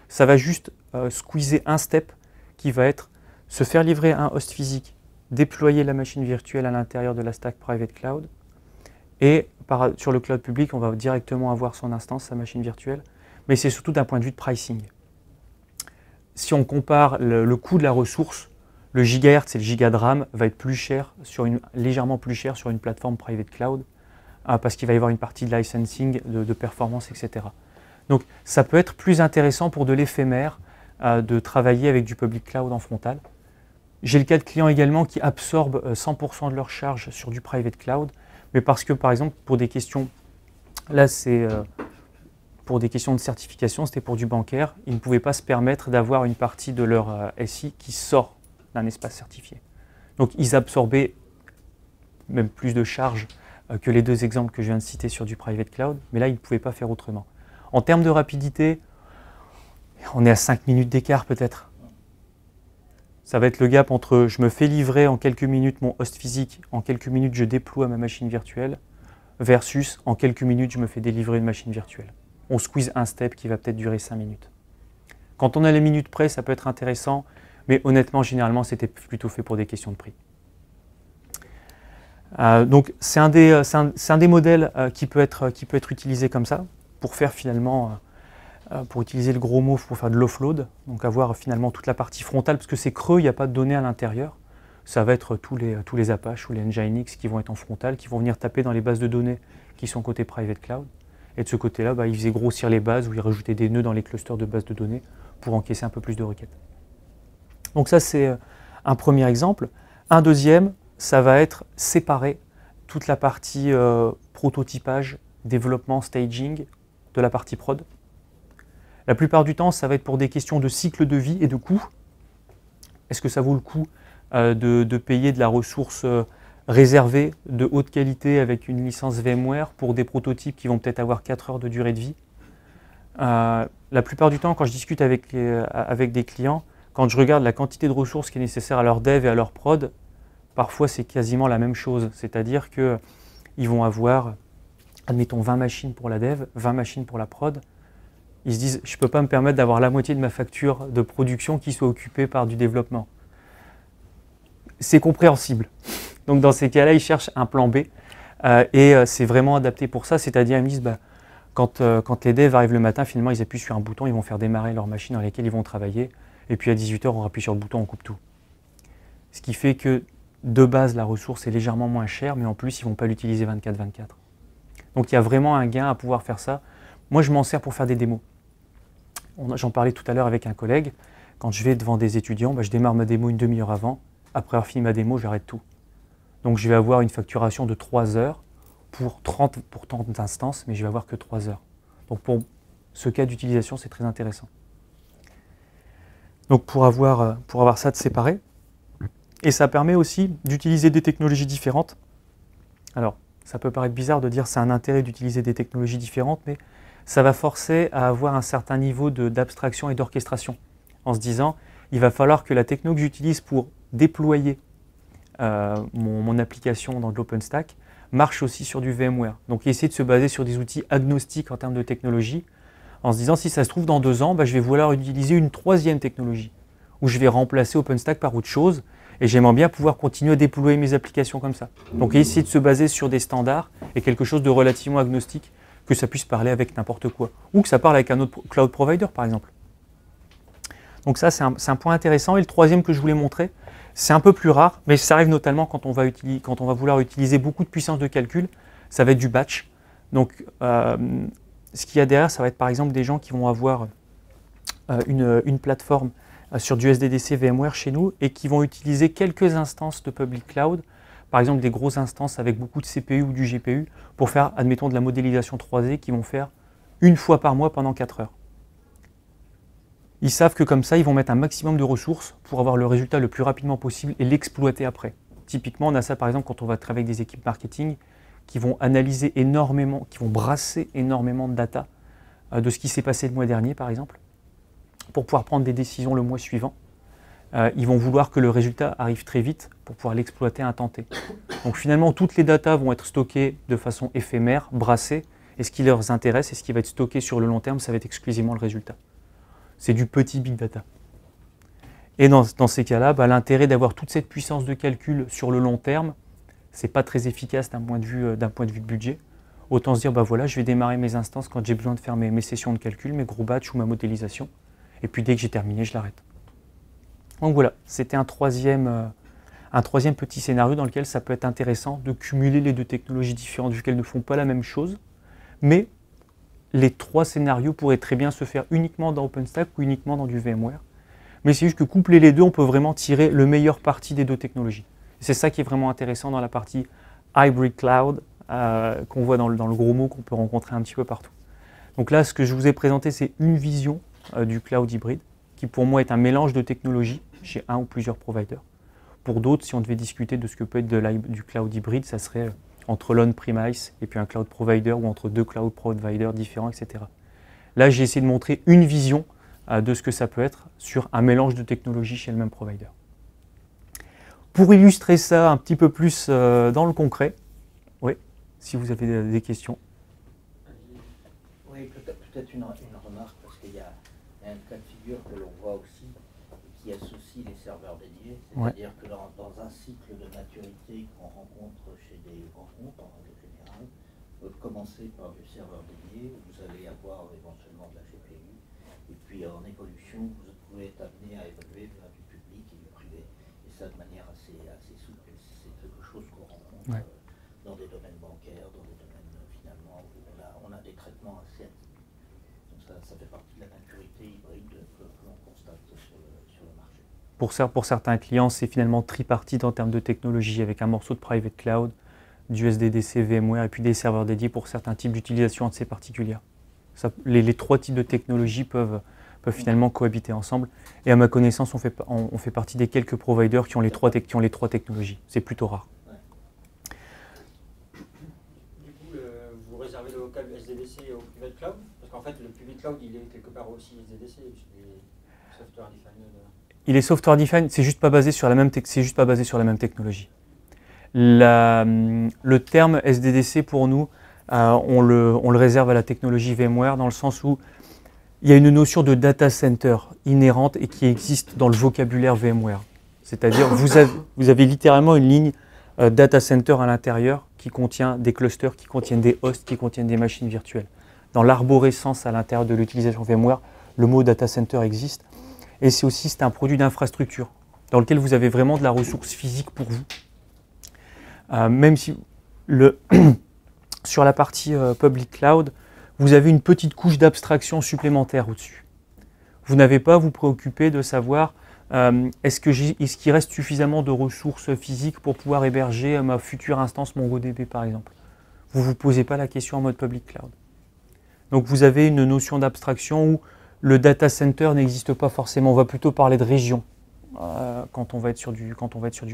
Ça va juste squeezer un step qui va être se faire livrer un host physique, déployer la machine virtuelle à l'intérieur de la stack private cloud et sur le cloud public, on va directement avoir son instance, sa machine virtuelle, mais c'est surtout d'un point de vue de pricing. Si on compare le coût de la ressource, le gigahertz et le giga de RAM va être plus cher légèrement plus cher sur une plateforme private cloud parce qu'il va y avoir une partie de licensing, de performance, etc. Donc ça peut être plus intéressant pour de l'éphémère de travailler avec du public cloud en frontal. J'ai le cas de clients également qui absorbent 100% de leur charge sur du private cloud, mais parce que par exemple pour des questions, là c'est pour des questions de certification, c'était pour du bancaire, ils ne pouvaient pas se permettre d'avoir une partie de leur SI qui sort d'un espace certifié. Donc ils absorbaient même plus de charges que les deux exemples que je viens de citer sur du private cloud, mais là ils ne pouvaient pas faire autrement. En termes de rapidité, on est à 5 minutes d'écart peut-être. Ça va être le gap entre je me fais livrer en quelques minutes mon host physique, en quelques minutes je déploie ma machine virtuelle, versus en quelques minutes je me fais délivrer une machine virtuelle. On squeeze un step qui va peut-être durer 5 minutes. Quand on a les minutes près, ça peut être intéressant, mais honnêtement, généralement, c'était plutôt fait pour des questions de prix. Donc, c'est un des modèles qui peut être utilisé comme ça, pour faire finalement, pour utiliser le gros mot, pour faire de l'offload, donc avoir finalement toute la partie frontale, parce que c'est creux, il n'y a pas de données à l'intérieur. Ça va être tous les Apache ou les Nginx qui vont être en frontal, qui vont venir taper dans les bases de données qui sont côté private cloud. Et de ce côté-là, ils faisaient grossir les bases ou ils rajoutaient des nœuds dans les clusters de bases de données pour encaisser un peu plus de requêtes. Donc ça, c'est un premier exemple. Un deuxième, ça va être séparer toute la partie prototypage, développement, staging de la partie prod. La plupart du temps, ça va être pour des questions de cycle de vie et de coût. Est-ce que ça vaut le coup de payer de la ressource réservée de haute qualité avec une licence VMware pour des prototypes qui vont peut-être avoir 4 heures de durée de vie? La plupart du temps, quand je discute avec des clients, quand je regarde la quantité de ressources qui est nécessaire à leur dev et à leur prod, parfois c'est quasiment la même chose. C'est-à-dire qu'ils vont avoir, admettons, 20 machines pour la dev, 20 machines pour la prod. Ils se disent, je ne peux pas me permettre d'avoir la moitié de ma facture de production qui soit occupée par du développement. C'est compréhensible. Donc dans ces cas-là, ils cherchent un plan B et c'est vraiment adapté pour ça. C'est-à-dire, ils me disent, quand les devs arrivent le matin, finalement, ils appuient sur un bouton, ils vont faire démarrer leur machine dans laquelle ils vont travailler. Et puis à 18 h, on appuie sur le bouton, on coupe tout. Ce qui fait que de base, la ressource est légèrement moins chère, mais en plus, ils ne vont pas l'utiliser 24/24. Donc il y a vraiment un gain à pouvoir faire ça. Moi, je m'en sers pour faire des démos. J'en parlais tout à l'heure avec un collègue. Quand je vais devant des étudiants, je démarre ma démo une demi-heure avant. Après avoir fini ma démo, j'arrête tout. Donc je vais avoir une facturation de 3 heures pour 30 d'instances, mais je vais avoir que 3 heures. Donc pour ce cas d'utilisation, c'est très intéressant. Donc pour avoir ça de séparé. Et ça permet aussi d'utiliser des technologies différentes. Alors, ça peut paraître bizarre de dire c'est un intérêt d'utiliser des technologies différentes, mais ça va forcer à avoir un certain niveau d'abstraction et d'orchestration. En se disant, il va falloir que la techno que j'utilise pour déployer mon application dans de l'OpenStack marche aussi sur du VMware. Donc essayer de se baser sur des outils agnostiques en termes de technologie, en se disant si ça se trouve dans 2 ans, je vais vouloir utiliser une 3e technologie, où je vais remplacer OpenStack par autre chose, et j'aimerais bien pouvoir continuer à déployer mes applications comme ça. Donc essayer de se baser sur des standards et quelque chose de relativement agnostique, que ça puisse parler avec n'importe quoi, ou que ça parle avec un autre cloud provider par exemple. Donc ça c'est un point intéressant. Et le 3e que je voulais montrer, c'est un peu plus rare, mais ça arrive notamment quand on va vouloir utiliser beaucoup de puissance de calcul, ça va être du batch. Donc ce qu'il y a derrière, ça va être par exemple des gens qui vont avoir une plateforme sur du SDDC VMware chez nous et qui vont utiliser quelques instances de public cloud, par exemple des grosses instances avec beaucoup de CPU ou du GPU, pour faire, admettons, de la modélisation 3D qu'ils vont faire une fois par mois pendant 4 heures. Ils savent que comme ça, ils vont mettre un maximum de ressources pour avoir le résultat le plus rapidement possible et l'exploiter après. Typiquement, on a ça par exemple quand on va travailler avec des équipes marketing qui vont analyser énormément, qui vont brasser énormément de data de ce qui s'est passé le mois dernier par exemple, pour pouvoir prendre des décisions le mois suivant. Ils vont vouloir que le résultat arrive très vite pour pouvoir l'exploiter à un temps T. Donc finalement, toutes les datas vont être stockées de façon éphémère, brassées, et ce qui leur intéresse et ce qui va être stocké sur le long terme, ça va être exclusivement le résultat. C'est du petit big data. Et dans ces cas-là, l'intérêt d'avoir toute cette puissance de calcul sur le long terme, c'est pas très efficace d'un point de vue budget. Autant se dire, voilà, je vais démarrer mes instances quand j'ai besoin de faire mes sessions de calcul, mes gros batchs ou ma modélisation. Et puis dès que j'ai terminé, je l'arrête. Donc voilà, c'était un troisième petit scénario dans lequel ça peut être intéressant de cumuler les deux technologies différentes vu qu'elles ne font pas la même chose. Mais les trois scénarios pourraient très bien se faire uniquement dans OpenStack ou uniquement dans du VMware. Mais c'est juste que coupler les deux, on peut vraiment tirer le meilleur parti des deux technologies. C'est ça qui est vraiment intéressant dans la partie hybrid cloud qu'on voit dans le gros mot qu'on peut rencontrer un petit peu partout. Donc là, ce que je vous ai présenté, c'est une vision du cloud hybride qui pour moi est un mélange de technologies chez un ou plusieurs providers. Pour d'autres, si on devait discuter de ce que peut être du cloud hybride, ça serait entre l'on-premise et puis un cloud provider ou entre deux cloud providers différents, etc. Là, j'ai essayé de montrer une vision de ce que ça peut être sur un mélange de technologies chez le même provider. Pour illustrer ça un petit peu plus dans le concret, oui, si vous avez des questions. Oui, peut-être une remarque, parce qu'il y a un cas de figure que l'on voit aussi qui associe les serveurs dédiés, c'est-à-dire que dans un cycle de maturité qu'on rencontre chez des grands comptes en règle générale, vous commencez par du serveur dédié, vous allez avoir éventuellement de la GPU, et puis en évolution, vous pouvez être amené à évoluer vers du public et du privé, et ça de manière assez souple. C'est quelque chose qu'on rencontre dans des domaines bancaires, dans des domaines finalement où on a des traitements assez atypiques. Donc ça fait partie de la maturité hybride que l'on constate sur le marché. Pour certains clients, c'est finalement tripartite en termes de technologie avec un morceau de private cloud, du SDDC, VMware et puis des serveurs dédiés pour certains types d'utilisation assez particulières. Les trois types de technologies peuvent finalement cohabiter ensemble. Et à ma connaissance, on fait partie des quelques providers qui ont les trois technologies. C'est plutôt rare. Du coup, vous réservez le local SDDC au private cloud? Parce qu'en fait, le public cloud, il est quelque part aussi SDDC, software defined. Il est software defined, c'est juste pas basé sur la même technologie. Le terme SDDC pour nous, on le réserve à la technologie VMware dans le sens où il y a une notion de data center inhérente et qui existe dans le vocabulaire VMware. C'est-à-dire vous avez littéralement une ligne data center à l'intérieur qui contient des clusters, qui contiennent des hosts, qui contiennent des machines virtuelles. Dans l'arborescence à l'intérieur de l'utilisation VMware, le mot data center existe. Et c'est un produit d'infrastructure dans lequel vous avez vraiment de la ressource physique pour vous. Même si sur la partie public cloud, vous avez une petite couche d'abstraction supplémentaire au-dessus. Vous n'avez pas à vous préoccuper de savoir est-ce qu'il reste suffisamment de ressources physiques pour pouvoir héberger ma future instance MongoDB par exemple. Vous ne vous posez pas la question en mode public cloud. Donc vous avez une notion d'abstraction où le data center n'existe pas forcément. On va plutôt parler de région quand on va être sur du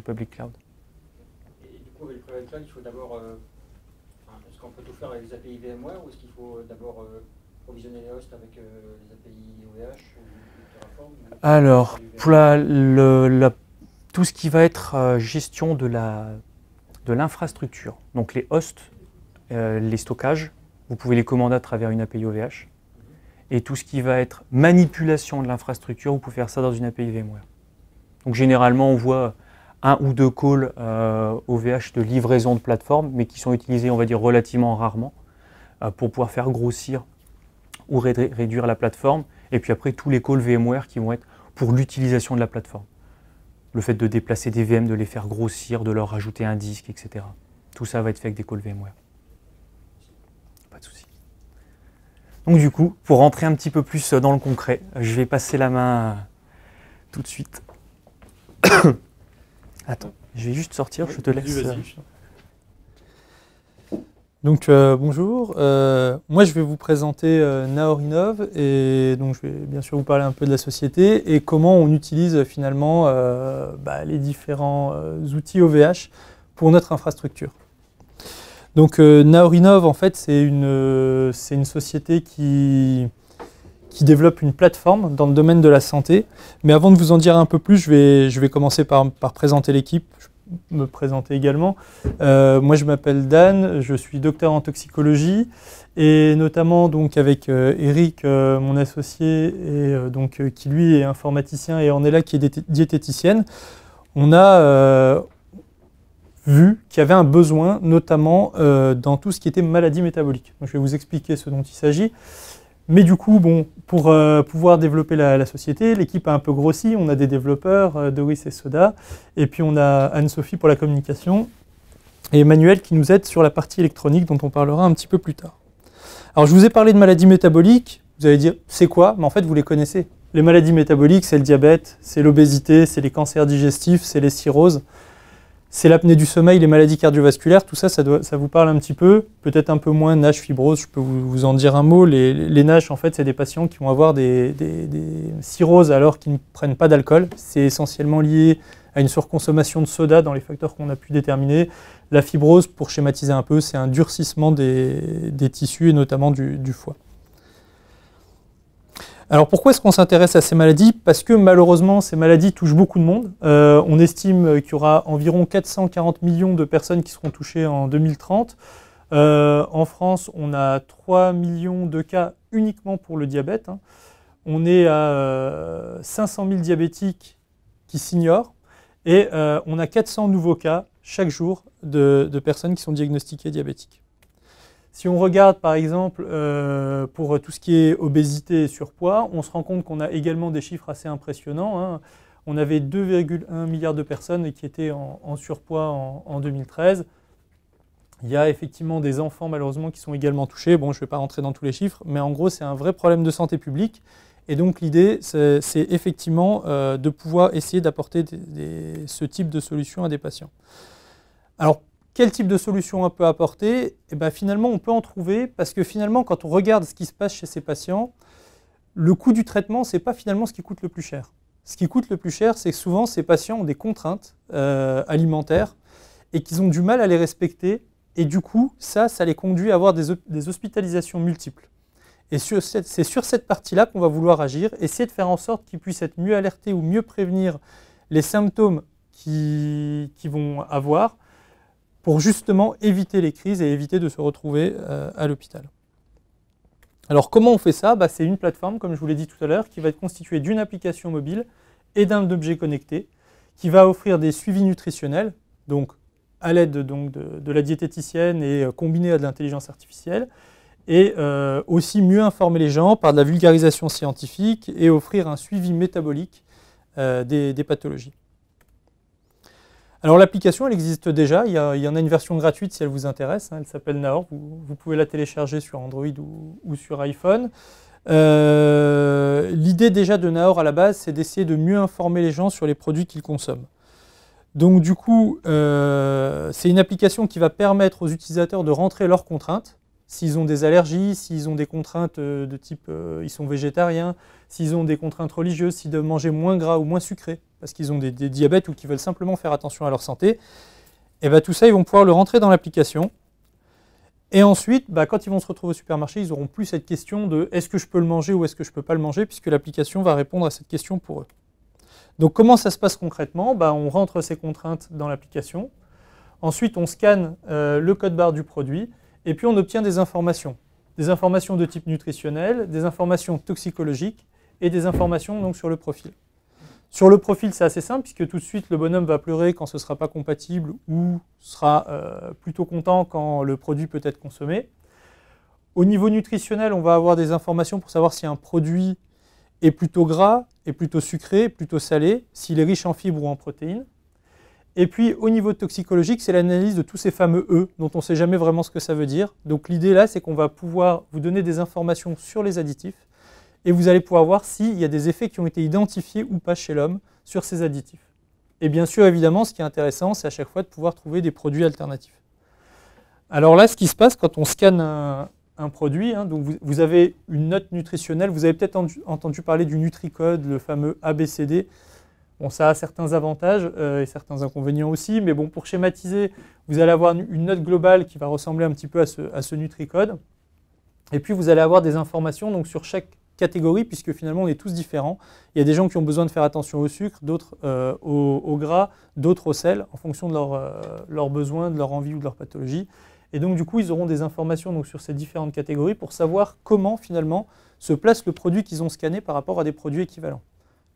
public cloud. Et du coup, avec le private cloud, il faut d'abord... est-ce qu'on peut tout faire avec les API VMware ou est-ce qu'il faut d'abord provisionner les hosts avec les API OVH ou Terraform? Alors, pour tout ce qui va être gestion de l'infrastructure, donc les hosts, les stockages, vous pouvez les commander à travers une API OVH. Et tout ce qui va être manipulation de l'infrastructure, vous pouvez faire ça dans une API VMware. Donc généralement, on voit un ou deux calls OVH de livraison de plateforme, mais qui sont utilisés, on va dire, relativement rarement, pour pouvoir faire grossir ou réduire la plateforme. Et puis après, tous les calls VMware qui vont être pour l'utilisation de la plateforme. Le fait de déplacer des VM, de les faire grossir, de leur rajouter un disque, etc. Tout ça va être fait avec des calls VMware. Pas de souci. Donc du coup, pour rentrer un petit peu plus dans le concret, je vais passer la main tout de suite. Attends, je vais juste sortir, je te laisse. Vas-y. Donc bonjour, moi je vais vous présenter Naorinov et donc je vais bien sûr vous parler un peu de la société et comment on utilise finalement les différents outils OVH pour notre infrastructure. Donc Naorinov en fait c'est une société qui développe une plateforme dans le domaine de la santé. Mais avant de vous en dire un peu plus, je vais commencer par présenter l'équipe, me présenter également. Moi, je m'appelle Dan, je suis docteur en toxicologie et notamment donc avec Eric, mon associé, et qui lui est informaticien, et Ornella qui est diététicienne. On a vu qu'il y avait un besoin, notamment dans tout ce qui était maladie métabolique. Donc, je vais vous expliquer ce dont il s'agit. Mais du coup, bon, pour pouvoir développer la société, l'équipe a un peu grossi. On a des développeurs, Doris et Soda, et puis on a Anne-Sophie pour la communication, et Emmanuel qui nous aide sur la partie électronique dont on parlera un petit peu plus tard. Alors je vous ai parlé de maladies métaboliques, vous allez dire c'est quoi? Mais en fait vous les connaissez. Les maladies métaboliques, c'est le diabète, c'est l'obésité, c'est les cancers digestifs, c'est les cirrhoses. C'est l'apnée du sommeil, les maladies cardiovasculaires, tout ça, ça vous parle un petit peu, peut-être un peu moins NASH, fibrose, je peux vous en dire un mot. Les NASH, en fait, c'est des patients qui vont avoir des cirrhoses alors qu'ils ne prennent pas d'alcool. C'est essentiellement lié à une surconsommation de soda dans les facteurs qu'on a pu déterminer. La fibrose, pour schématiser un peu, c'est un durcissement des tissus et notamment du foie. Alors pourquoi est-ce qu'on s'intéresse à ces maladies? Parce que malheureusement, ces maladies touchent beaucoup de monde. On estime qu'il y aura environ 440 millions de personnes qui seront touchées en 2030. En France, on a 3 millions de cas uniquement pour le diabète. On est à 500 000 diabétiques qui s'ignorent. Et on a 400 nouveaux cas chaque jour de personnes qui sont diagnostiquées diabétiques. Si on regarde par exemple pour tout ce qui est obésité et surpoids, on se rend compte qu'on a également des chiffres assez impressionnants. On avait 2,1 milliards de personnes qui étaient en surpoids en 2013. Il y a effectivement des enfants malheureusement qui sont également touchés. Bon, je ne vais pas rentrer dans tous les chiffres, mais en gros c'est un vrai problème de santé publique. Et donc l'idée c'est effectivement de pouvoir essayer d'apporter ce type de solution à des patients. Alors, quel type de solution on peut apporter? Eh bien, finalement, on peut en trouver parce que finalement, quand on regarde ce qui se passe chez ces patients, le coût du traitement, ce n'est pas finalement ce qui coûte le plus cher. Ce qui coûte le plus cher, c'est que souvent, ces patients ont des contraintes alimentaires et qu'ils ont du mal à les respecter. Et du coup, ça les conduit à avoir des hospitalisations multiples. Et c'est sur cette partie-là qu'on va vouloir agir, essayer de faire en sorte qu'ils puissent être mieux alertés ou mieux prévenir les symptômes qu'ils vont avoir, pour justement éviter les crises et éviter de se retrouver à l'hôpital. Alors comment on fait ça? C'est une plateforme, comme je vous l'ai dit tout à l'heure, qui va être constituée d'une application mobile et d'un objet connecté, qui va offrir des suivis nutritionnels, donc à l'aide de la diététicienne et combiné à de l'intelligence artificielle, et aussi mieux informer les gens par de la vulgarisation scientifique et offrir un suivi métabolique des pathologies. Alors l'application, elle existe déjà, il y en a une version gratuite si elle vous intéresse, elle s'appelle Naor, vous pouvez la télécharger sur Android ou sur iPhone. L'idée déjà de Naor à la base, c'est d'essayer de mieux informer les gens sur les produits qu'ils consomment. Donc du coup, c'est une application qui va permettre aux utilisateurs de rentrer leurs contraintes, s'ils ont des allergies, s'ils ont des contraintes de type ils sont végétariens, s'ils ont des contraintes religieuses, s'ils doivent manger moins gras ou moins sucré, parce qu'ils ont des diabètes ou qu'ils veulent simplement faire attention à leur santé, et bien tout ça, ils vont pouvoir le rentrer dans l'application. Et ensuite, quand ils vont se retrouver au supermarché, ils n'auront plus cette question de est-ce que je peux le manger ou est-ce que je ne peux pas le manger, puisque l'application va répondre à cette question pour eux. Donc comment ça se passe concrètement? On rentre ces contraintes dans l'application. Ensuite, on scanne le code barre du produit, et puis on obtient des informations. Des informations de type nutritionnel, des informations toxicologiques et des informations donc, sur le profil. Sur le profil, c'est assez simple, puisque tout de suite, le bonhomme va pleurer quand ce ne sera pas compatible ou sera plutôt content quand le produit peut être consommé. Au niveau nutritionnel, on va avoir des informations pour savoir si un produit est plutôt gras, est plutôt sucré, plutôt salé, s'il est riche en fibres ou en protéines. Et puis, au niveau toxicologique, c'est l'analyse de tous ces fameux E, dont on ne sait jamais vraiment ce que ça veut dire. Donc l'idée là, c'est qu'on va pouvoir vous donner des informations sur les additifs, et vous allez pouvoir voir s'il y a des effets qui ont été identifiés ou pas chez l'homme sur ces additifs. Et bien sûr, évidemment, ce qui est intéressant, c'est à chaque fois de pouvoir trouver des produits alternatifs. Alors là, ce qui se passe quand on scanne un produit, hein, donc vous avez une note nutritionnelle, vous avez peut-être entendu parler du NutriCode, le fameux ABCD. Bon, ça a certains avantages et certains inconvénients aussi, mais bon, pour schématiser, vous allez avoir une note globale qui va ressembler un petit peu à ce NutriCode. Et puis vous allez avoir des informations donc, sur chaque catégorie, puisque finalement on est tous différents. Il y a des gens qui ont besoin de faire attention au sucre, d'autres au gras, d'autres au sel, en fonction de leurs besoins, de leur envie ou de leur pathologie. Et donc du coup, ils auront des informations donc, sur ces différentes catégories pour savoir comment finalement se place le produit qu'ils ont scanné par rapport à des produits équivalents.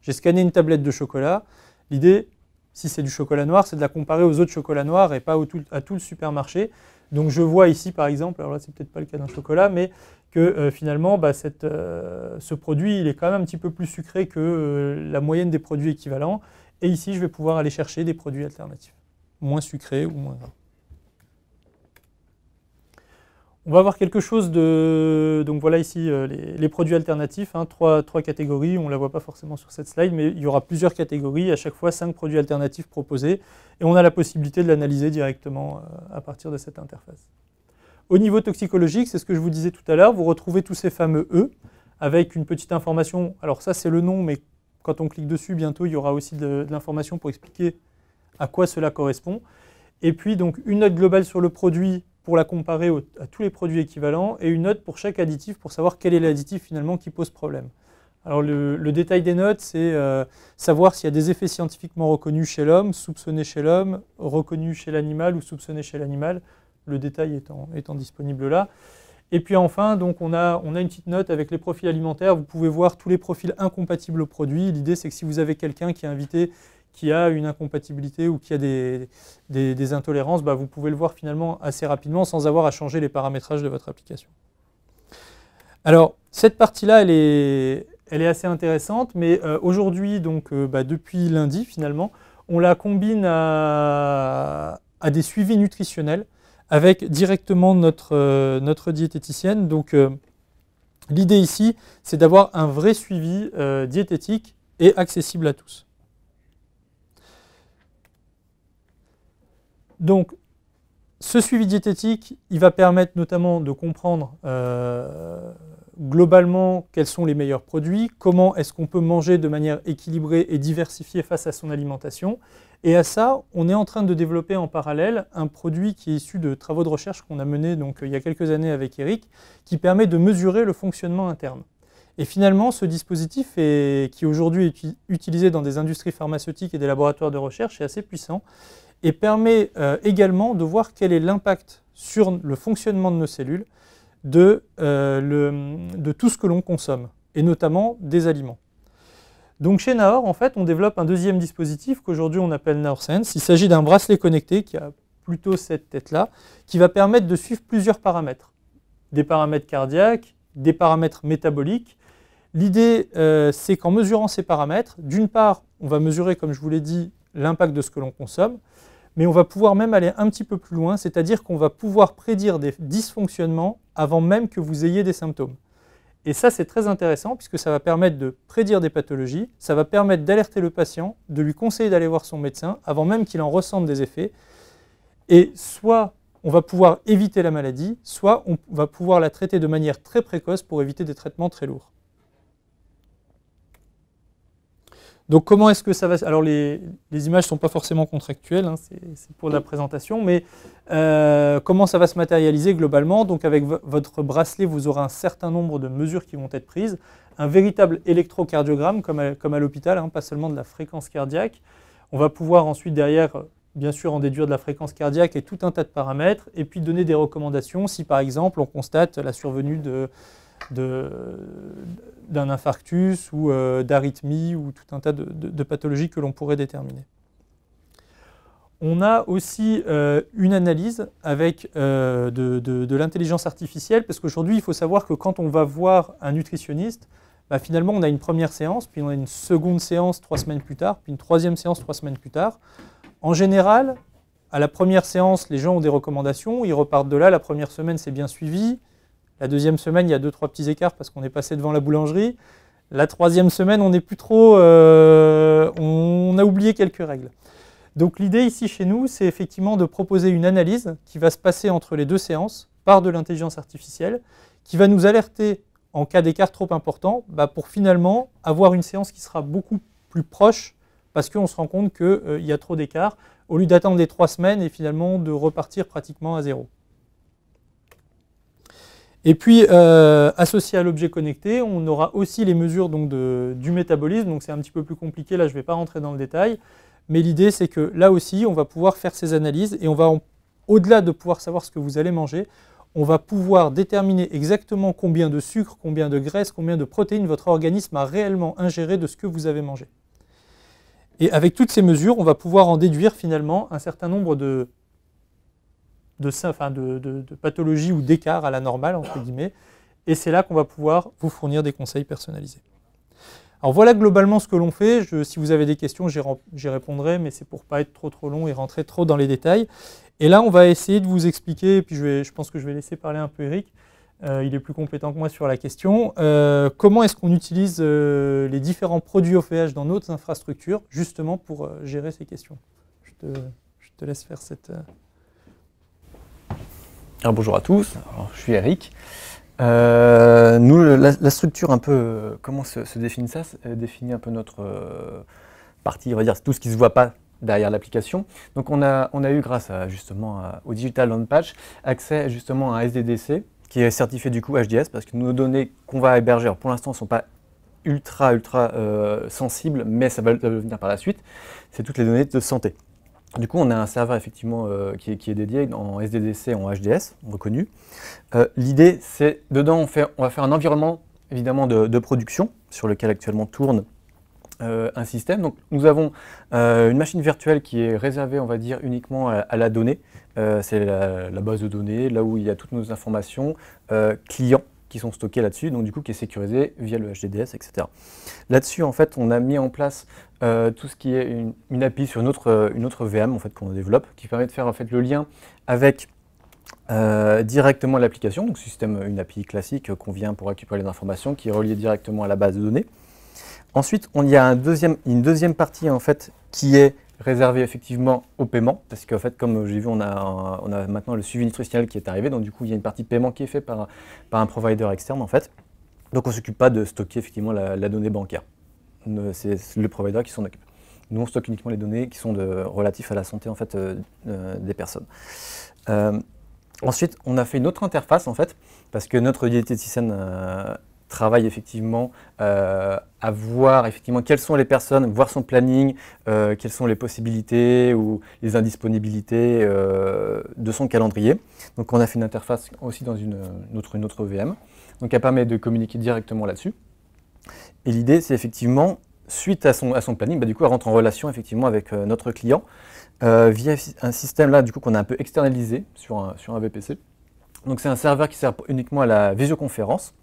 J'ai scanné une tablette de chocolat. L'idée, si c'est du chocolat noir, c'est de la comparer aux autres chocolats noirs et pas à tout le supermarché. Donc je vois ici par exemple, alors là c'est peut-être pas le cas d'un chocolat, mais que finalement ce produit il est quand même un petit peu plus sucré que la moyenne des produits équivalents. Et ici je vais pouvoir aller chercher des produits alternatifs, moins sucrés ou moins gras. On va voir quelque chose de... Donc voilà ici les produits alternatifs, hein, trois catégories, on ne la voit pas forcément sur cette slide, mais il y aura plusieurs catégories, à chaque fois 5 produits alternatifs proposés, et on a la possibilité de l'analyser directement à partir de cette interface. Au niveau toxicologique, c'est ce que je vous disais tout à l'heure, vous retrouvez tous ces fameux E, avec une petite information, alors ça c'est le nom, mais quand on clique dessus, bientôt il y aura aussi de l'information pour expliquer à quoi cela correspond. Et puis donc une note globale sur le produit, pour la comparer à tous les produits équivalents, et une note pour chaque additif pour savoir quel est l'additif finalement qui pose problème. Alors le détail des notes, c'est savoir s'il y a des effets scientifiquement reconnus chez l'homme, soupçonnés chez l'homme, reconnus chez l'animal ou soupçonnés chez l'animal, le détail étant disponible là. Et puis enfin, donc on a une petite note avec les profils alimentaires, vous pouvez voir tous les profils incompatibles au produit. L'idée c'est que si vous avez quelqu'un qui est invité, qui a une incompatibilité ou qui a des intolérances, vous pouvez le voir finalement assez rapidement sans avoir à changer les paramétrages de votre application. Alors, cette partie-là, elle est assez intéressante, mais aujourd'hui, donc depuis lundi finalement, on la combine à des suivis nutritionnels avec directement notre diététicienne. Donc, l'idée ici, c'est d'avoir un vrai suivi diététique et accessible à tous. Donc, ce suivi diététique, il va permettre notamment de comprendre globalement quels sont les meilleurs produits, comment est-ce qu'on peut manger de manière équilibrée et diversifiée face à son alimentation. Et à ça, on est en train de développer en parallèle un produit qui est issu de travaux de recherche qu'on a menés il y a quelques années avec Eric, qui permet de mesurer le fonctionnement interne. Et finalement, ce dispositif, qui aujourd'hui est utilisé dans des industries pharmaceutiques et des laboratoires de recherche, est assez puissant et permet également de voir quel est l'impact sur le fonctionnement de nos cellules de tout ce que l'on consomme, et notamment des aliments. Donc chez Naor, en fait, on développe un deuxième dispositif qu'aujourd'hui on appelle NaorSense. Il s'agit d'un bracelet connecté qui a plutôt cette tête-là, qui va permettre de suivre plusieurs paramètres. Des paramètres cardiaques, des paramètres métaboliques. L'idée, c'est qu'en mesurant ces paramètres, d'une part, on va mesurer, comme je vous l'ai dit, l'impact de ce que l'on consomme, mais on va pouvoir même aller un petit peu plus loin, c'est-à-dire qu'on va pouvoir prédire des dysfonctionnements avant même que vous ayez des symptômes. Et ça, c'est très intéressant puisque ça va permettre de prédire des pathologies, ça va permettre d'alerter le patient, de lui conseiller d'aller voir son médecin avant même qu'il en ressente des effets. Et soit on va pouvoir éviter la maladie, soit on va pouvoir la traiter de manière très précoce pour éviter des traitements très lourds. Donc comment est-ce que ça va... Alors les images ne sont pas forcément contractuelles, hein, c'est pour la présentation, mais comment ça va se matérialiser globalement? Donc avec votre bracelet, vous aurez un certain nombre de mesures qui vont être prises, un véritable électrocardiogramme comme à l'hôpital, hein, pas seulement de la fréquence cardiaque. On va pouvoir ensuite derrière, bien sûr, en déduire de la fréquence cardiaque et tout un tas de paramètres, et puis donner des recommandations si par exemple on constate la survenue d'un infarctus ou d'arythmie ou tout un tas de pathologies que l'on pourrait déterminer. On a aussi une analyse avec de l'intelligence artificielle, parce qu'aujourd'hui, il faut savoir que quand on va voir un nutritionniste, finalement, on a une première séance, puis on a une seconde séance 3 semaines plus tard, puis une troisième séance 3 semaines plus tard. En général, à la première séance, les gens ont des recommandations, ils repartent de là, la première semaine, c'est bien suivi. La deuxième semaine, il y a 2-3 petits écarts parce qu'on est passé devant la boulangerie. La troisième semaine, on n'est plus trop... on a oublié quelques règles. Donc l'idée ici chez nous, c'est effectivement de proposer une analyse qui va se passer entre les deux séances par de l'intelligence artificielle, qui va nous alerter en cas d'écart trop important, pour finalement avoir une séance qui sera beaucoup plus proche parce qu'on se rend compte qu'il y a trop d'écart, au lieu d'attendre les 3 semaines et finalement de repartir pratiquement à zéro. Et puis, associé à l'objet connecté, on aura aussi les mesures donc, du métabolisme. Donc, c'est un petit peu plus compliqué, là je ne vais pas rentrer dans le détail. Mais l'idée, c'est que là aussi, on va pouvoir faire ces analyses et on va, au-delà de pouvoir savoir ce que vous allez manger, on va pouvoir déterminer exactement combien de sucre, combien de graisse, combien de protéines votre organisme a réellement ingéré de ce que vous avez mangé. Et avec toutes ces mesures, on va pouvoir en déduire finalement un certain nombre de pathologies ou d'écarts à la normale, entre guillemets, et c'est là qu'on va pouvoir vous fournir des conseils personnalisés. Alors voilà globalement ce que l'on fait. Si vous avez des questions, j'y répondrai, mais c'est pour ne pas être trop long et rentrer trop dans les détails. Et là, on va essayer de vous expliquer, et puis je pense que je vais laisser parler un peu Eric, il est plus compétent que moi sur la question, comment est-ce qu'on utilise les différents produits OVH dans notre infrastructure, justement pour gérer ces questions. Je te laisse faire cette... Alors, bonjour à tous, alors, je suis Eric. Nous, la structure un peu, comment se définit ça, définit un peu notre partie, on va dire, tout ce qui ne se voit pas derrière l'application. Donc on a eu, grâce au Digital Land Patch, accès justement à un SDDC qui est certifié du coup HDS, parce que nos données qu'on va héberger, alors pour l'instant, ne sont pas ultra sensibles, mais ça va le venir par la suite, c'est toutes les données de santé. Du coup, on a un serveur effectivement qui est dédié en SDDC, en HDS, reconnu. L'idée, c'est, dedans, on va faire un environnement évidemment de production sur lequel actuellement tourne un système. Donc, nous avons une machine virtuelle qui est réservée, on va dire, uniquement à la donnée. C'est la base de données, là où il y a toutes nos informations clients qui sont stockés là-dessus, donc du coup qui est sécurisé via le HDDS, etc. Là-dessus, en fait, on a mis en place tout ce qui est une API sur une autre VM en fait, qu'on développe, qui permet de faire en fait, le lien avec directement l'application, donc système, une API classique qu'on vient pour récupérer les informations, qui est reliée directement à la base de données. Ensuite, il y a une deuxième partie en fait, qui est réservé effectivement au paiement, parce qu'en fait, comme j'ai vu, on a maintenant le suivi nutritionnel qui est arrivé, donc du coup, il y a une partie paiement qui est faite par un provider externe, en fait. Donc, on ne s'occupe pas de stocker effectivement la donnée bancaire. C'est le provider qui s'en occupe. Nous, on stocke uniquement les données qui sont relatifs à la santé, en fait, des personnes. Ensuite, on a fait une autre interface, en fait, parce que notre diététicienne travaille effectivement à voir effectivement quelles sont les personnes, voir son planning, quelles sont les possibilités ou les indisponibilités de son calendrier. Donc on a fait une interface aussi dans une autre VM, donc elle permet de communiquer directement là-dessus. Et l'idée c'est effectivement, suite à son planning, du coup elle rentre en relation effectivement avec notre client via un système là du coup qu'on a un peu externalisé sur un VPC. Donc c'est un serveur qui sert uniquement à la visioconférence,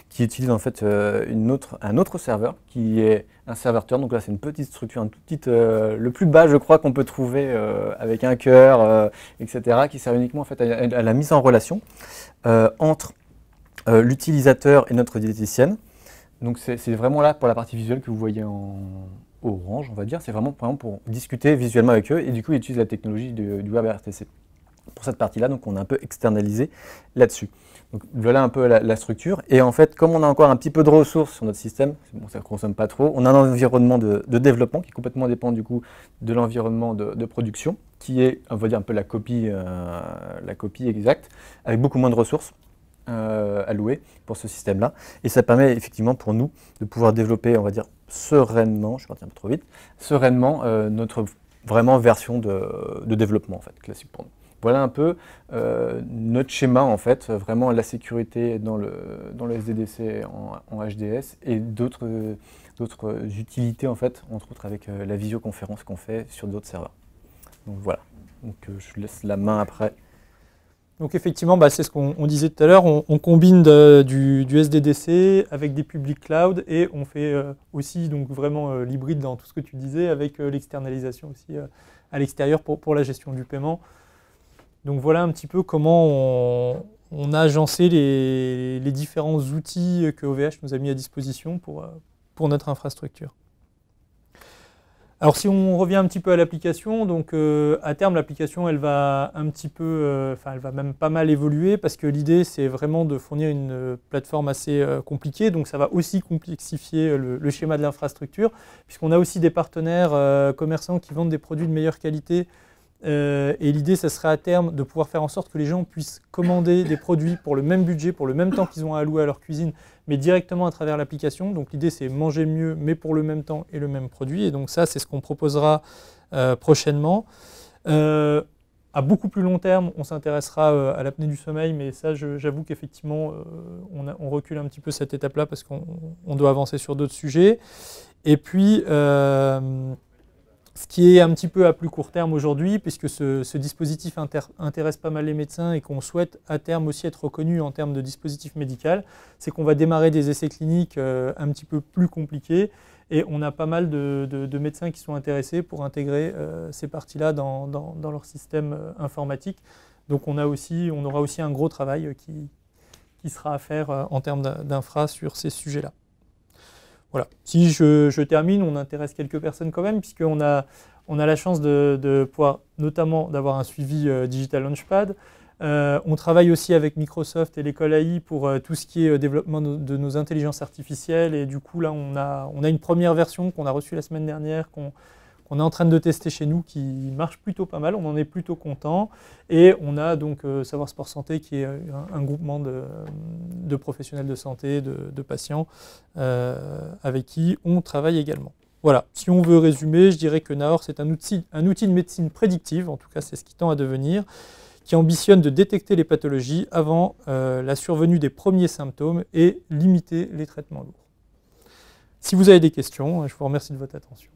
qui utilise en fait un autre serveur qui est un serveur turn. Donc là c'est une petite structure, le plus bas je crois qu'on peut trouver avec un cœur, etc. qui sert uniquement en fait à la mise en relation entre l'utilisateur et notre diététicienne. Donc c'est vraiment là pour la partie visuelle que vous voyez en orange, on va dire. C'est vraiment pour discuter visuellement avec eux et du coup ils utilisent la technologie du WebRTC. Pour cette partie-là, donc on a un peu externalisé là-dessus. Donc voilà un peu la structure. Et en fait, comme on a encore un petit peu de ressources sur notre système, bon, ça ne consomme pas trop, on a un environnement de développement qui est complètement dépendant du coup de l'environnement de production, qui est, on va dire, un peu la copie exacte, avec beaucoup moins de ressources allouées pour ce système-là. Et ça permet effectivement pour nous de pouvoir développer, on va dire, sereinement, je suis parti un peu trop vite, sereinement notre vraiment version de développement en fait, classique pour nous. Voilà un peu notre schéma en fait, vraiment la sécurité dans le SDDC en HDS et d'autres utilités en fait, entre autres avec la visioconférence qu'on fait sur d'autres serveurs. Donc voilà, donc, je laisse la main après. Donc effectivement, c'est ce qu'on disait tout à l'heure, on combine du SDDC avec des public cloud et on fait aussi donc vraiment l'hybride dans tout ce que tu disais avec l'externalisation aussi à l'extérieur pour la gestion du paiement. Donc voilà un petit peu comment on a agencé les différents outils que OVH nous a mis à disposition pour notre infrastructure. Alors si on revient un petit peu à l'application, donc à terme l'application elle va un petit peu, elle va même pas mal évoluer parce que l'idée c'est vraiment de fournir une plateforme assez compliquée, donc ça va aussi complexifier le schéma de l'infrastructure puisqu'on a aussi des partenaires commerçants qui vendent des produits de meilleure qualité et l'idée ça serait à terme de pouvoir faire en sorte que les gens puissent commander des produits pour le même budget, pour le même temps qu'ils ont à allouer à leur cuisine, mais directement à travers l'application. Donc l'idée c'est manger mieux, mais pour le même temps et le même produit. Et donc ça, c'est ce qu'on proposera prochainement. À beaucoup plus long terme, on s'intéressera à l'apnée du sommeil, mais ça, j'avoue qu'effectivement, on recule un petit peu cette étape-là parce qu'on doit avancer sur d'autres sujets. Et puis, ce qui est un petit peu à plus court terme aujourd'hui, puisque ce dispositif intéresse pas mal les médecins et qu'on souhaite à terme aussi être reconnu en termes de dispositif médical, c'est qu'on va démarrer des essais cliniques un petit peu plus compliqués et on a pas mal de médecins qui sont intéressés pour intégrer ces parties-là dans leur système informatique. Donc on aura aussi un gros travail qui sera à faire en termes d'infra sur ces sujets-là. Voilà. Si je termine, on intéresse quelques personnes quand même, puisqu'on a la chance de pouvoir notamment d'avoir un suivi Digital Launchpad. On travaille aussi avec Microsoft et l'école AI pour tout ce qui est développement de nos intelligences artificielles. Et du coup, là, on a une première version qu'on a reçue la semaine dernière, qu'on est en train de tester chez nous, qui marche plutôt pas mal, on en est plutôt content. Et on a donc Savoir Sport Santé, qui est un groupement de professionnels de santé, de patients, avec qui on travaille également. Voilà, si on veut résumer, je dirais que Naor, c'est un outil de médecine prédictive, en tout cas c'est ce qui tend à devenir, qui ambitionne de détecter les pathologies avant la survenue des premiers symptômes et limiter les traitements lourds. Si vous avez des questions, je vous remercie de votre attention.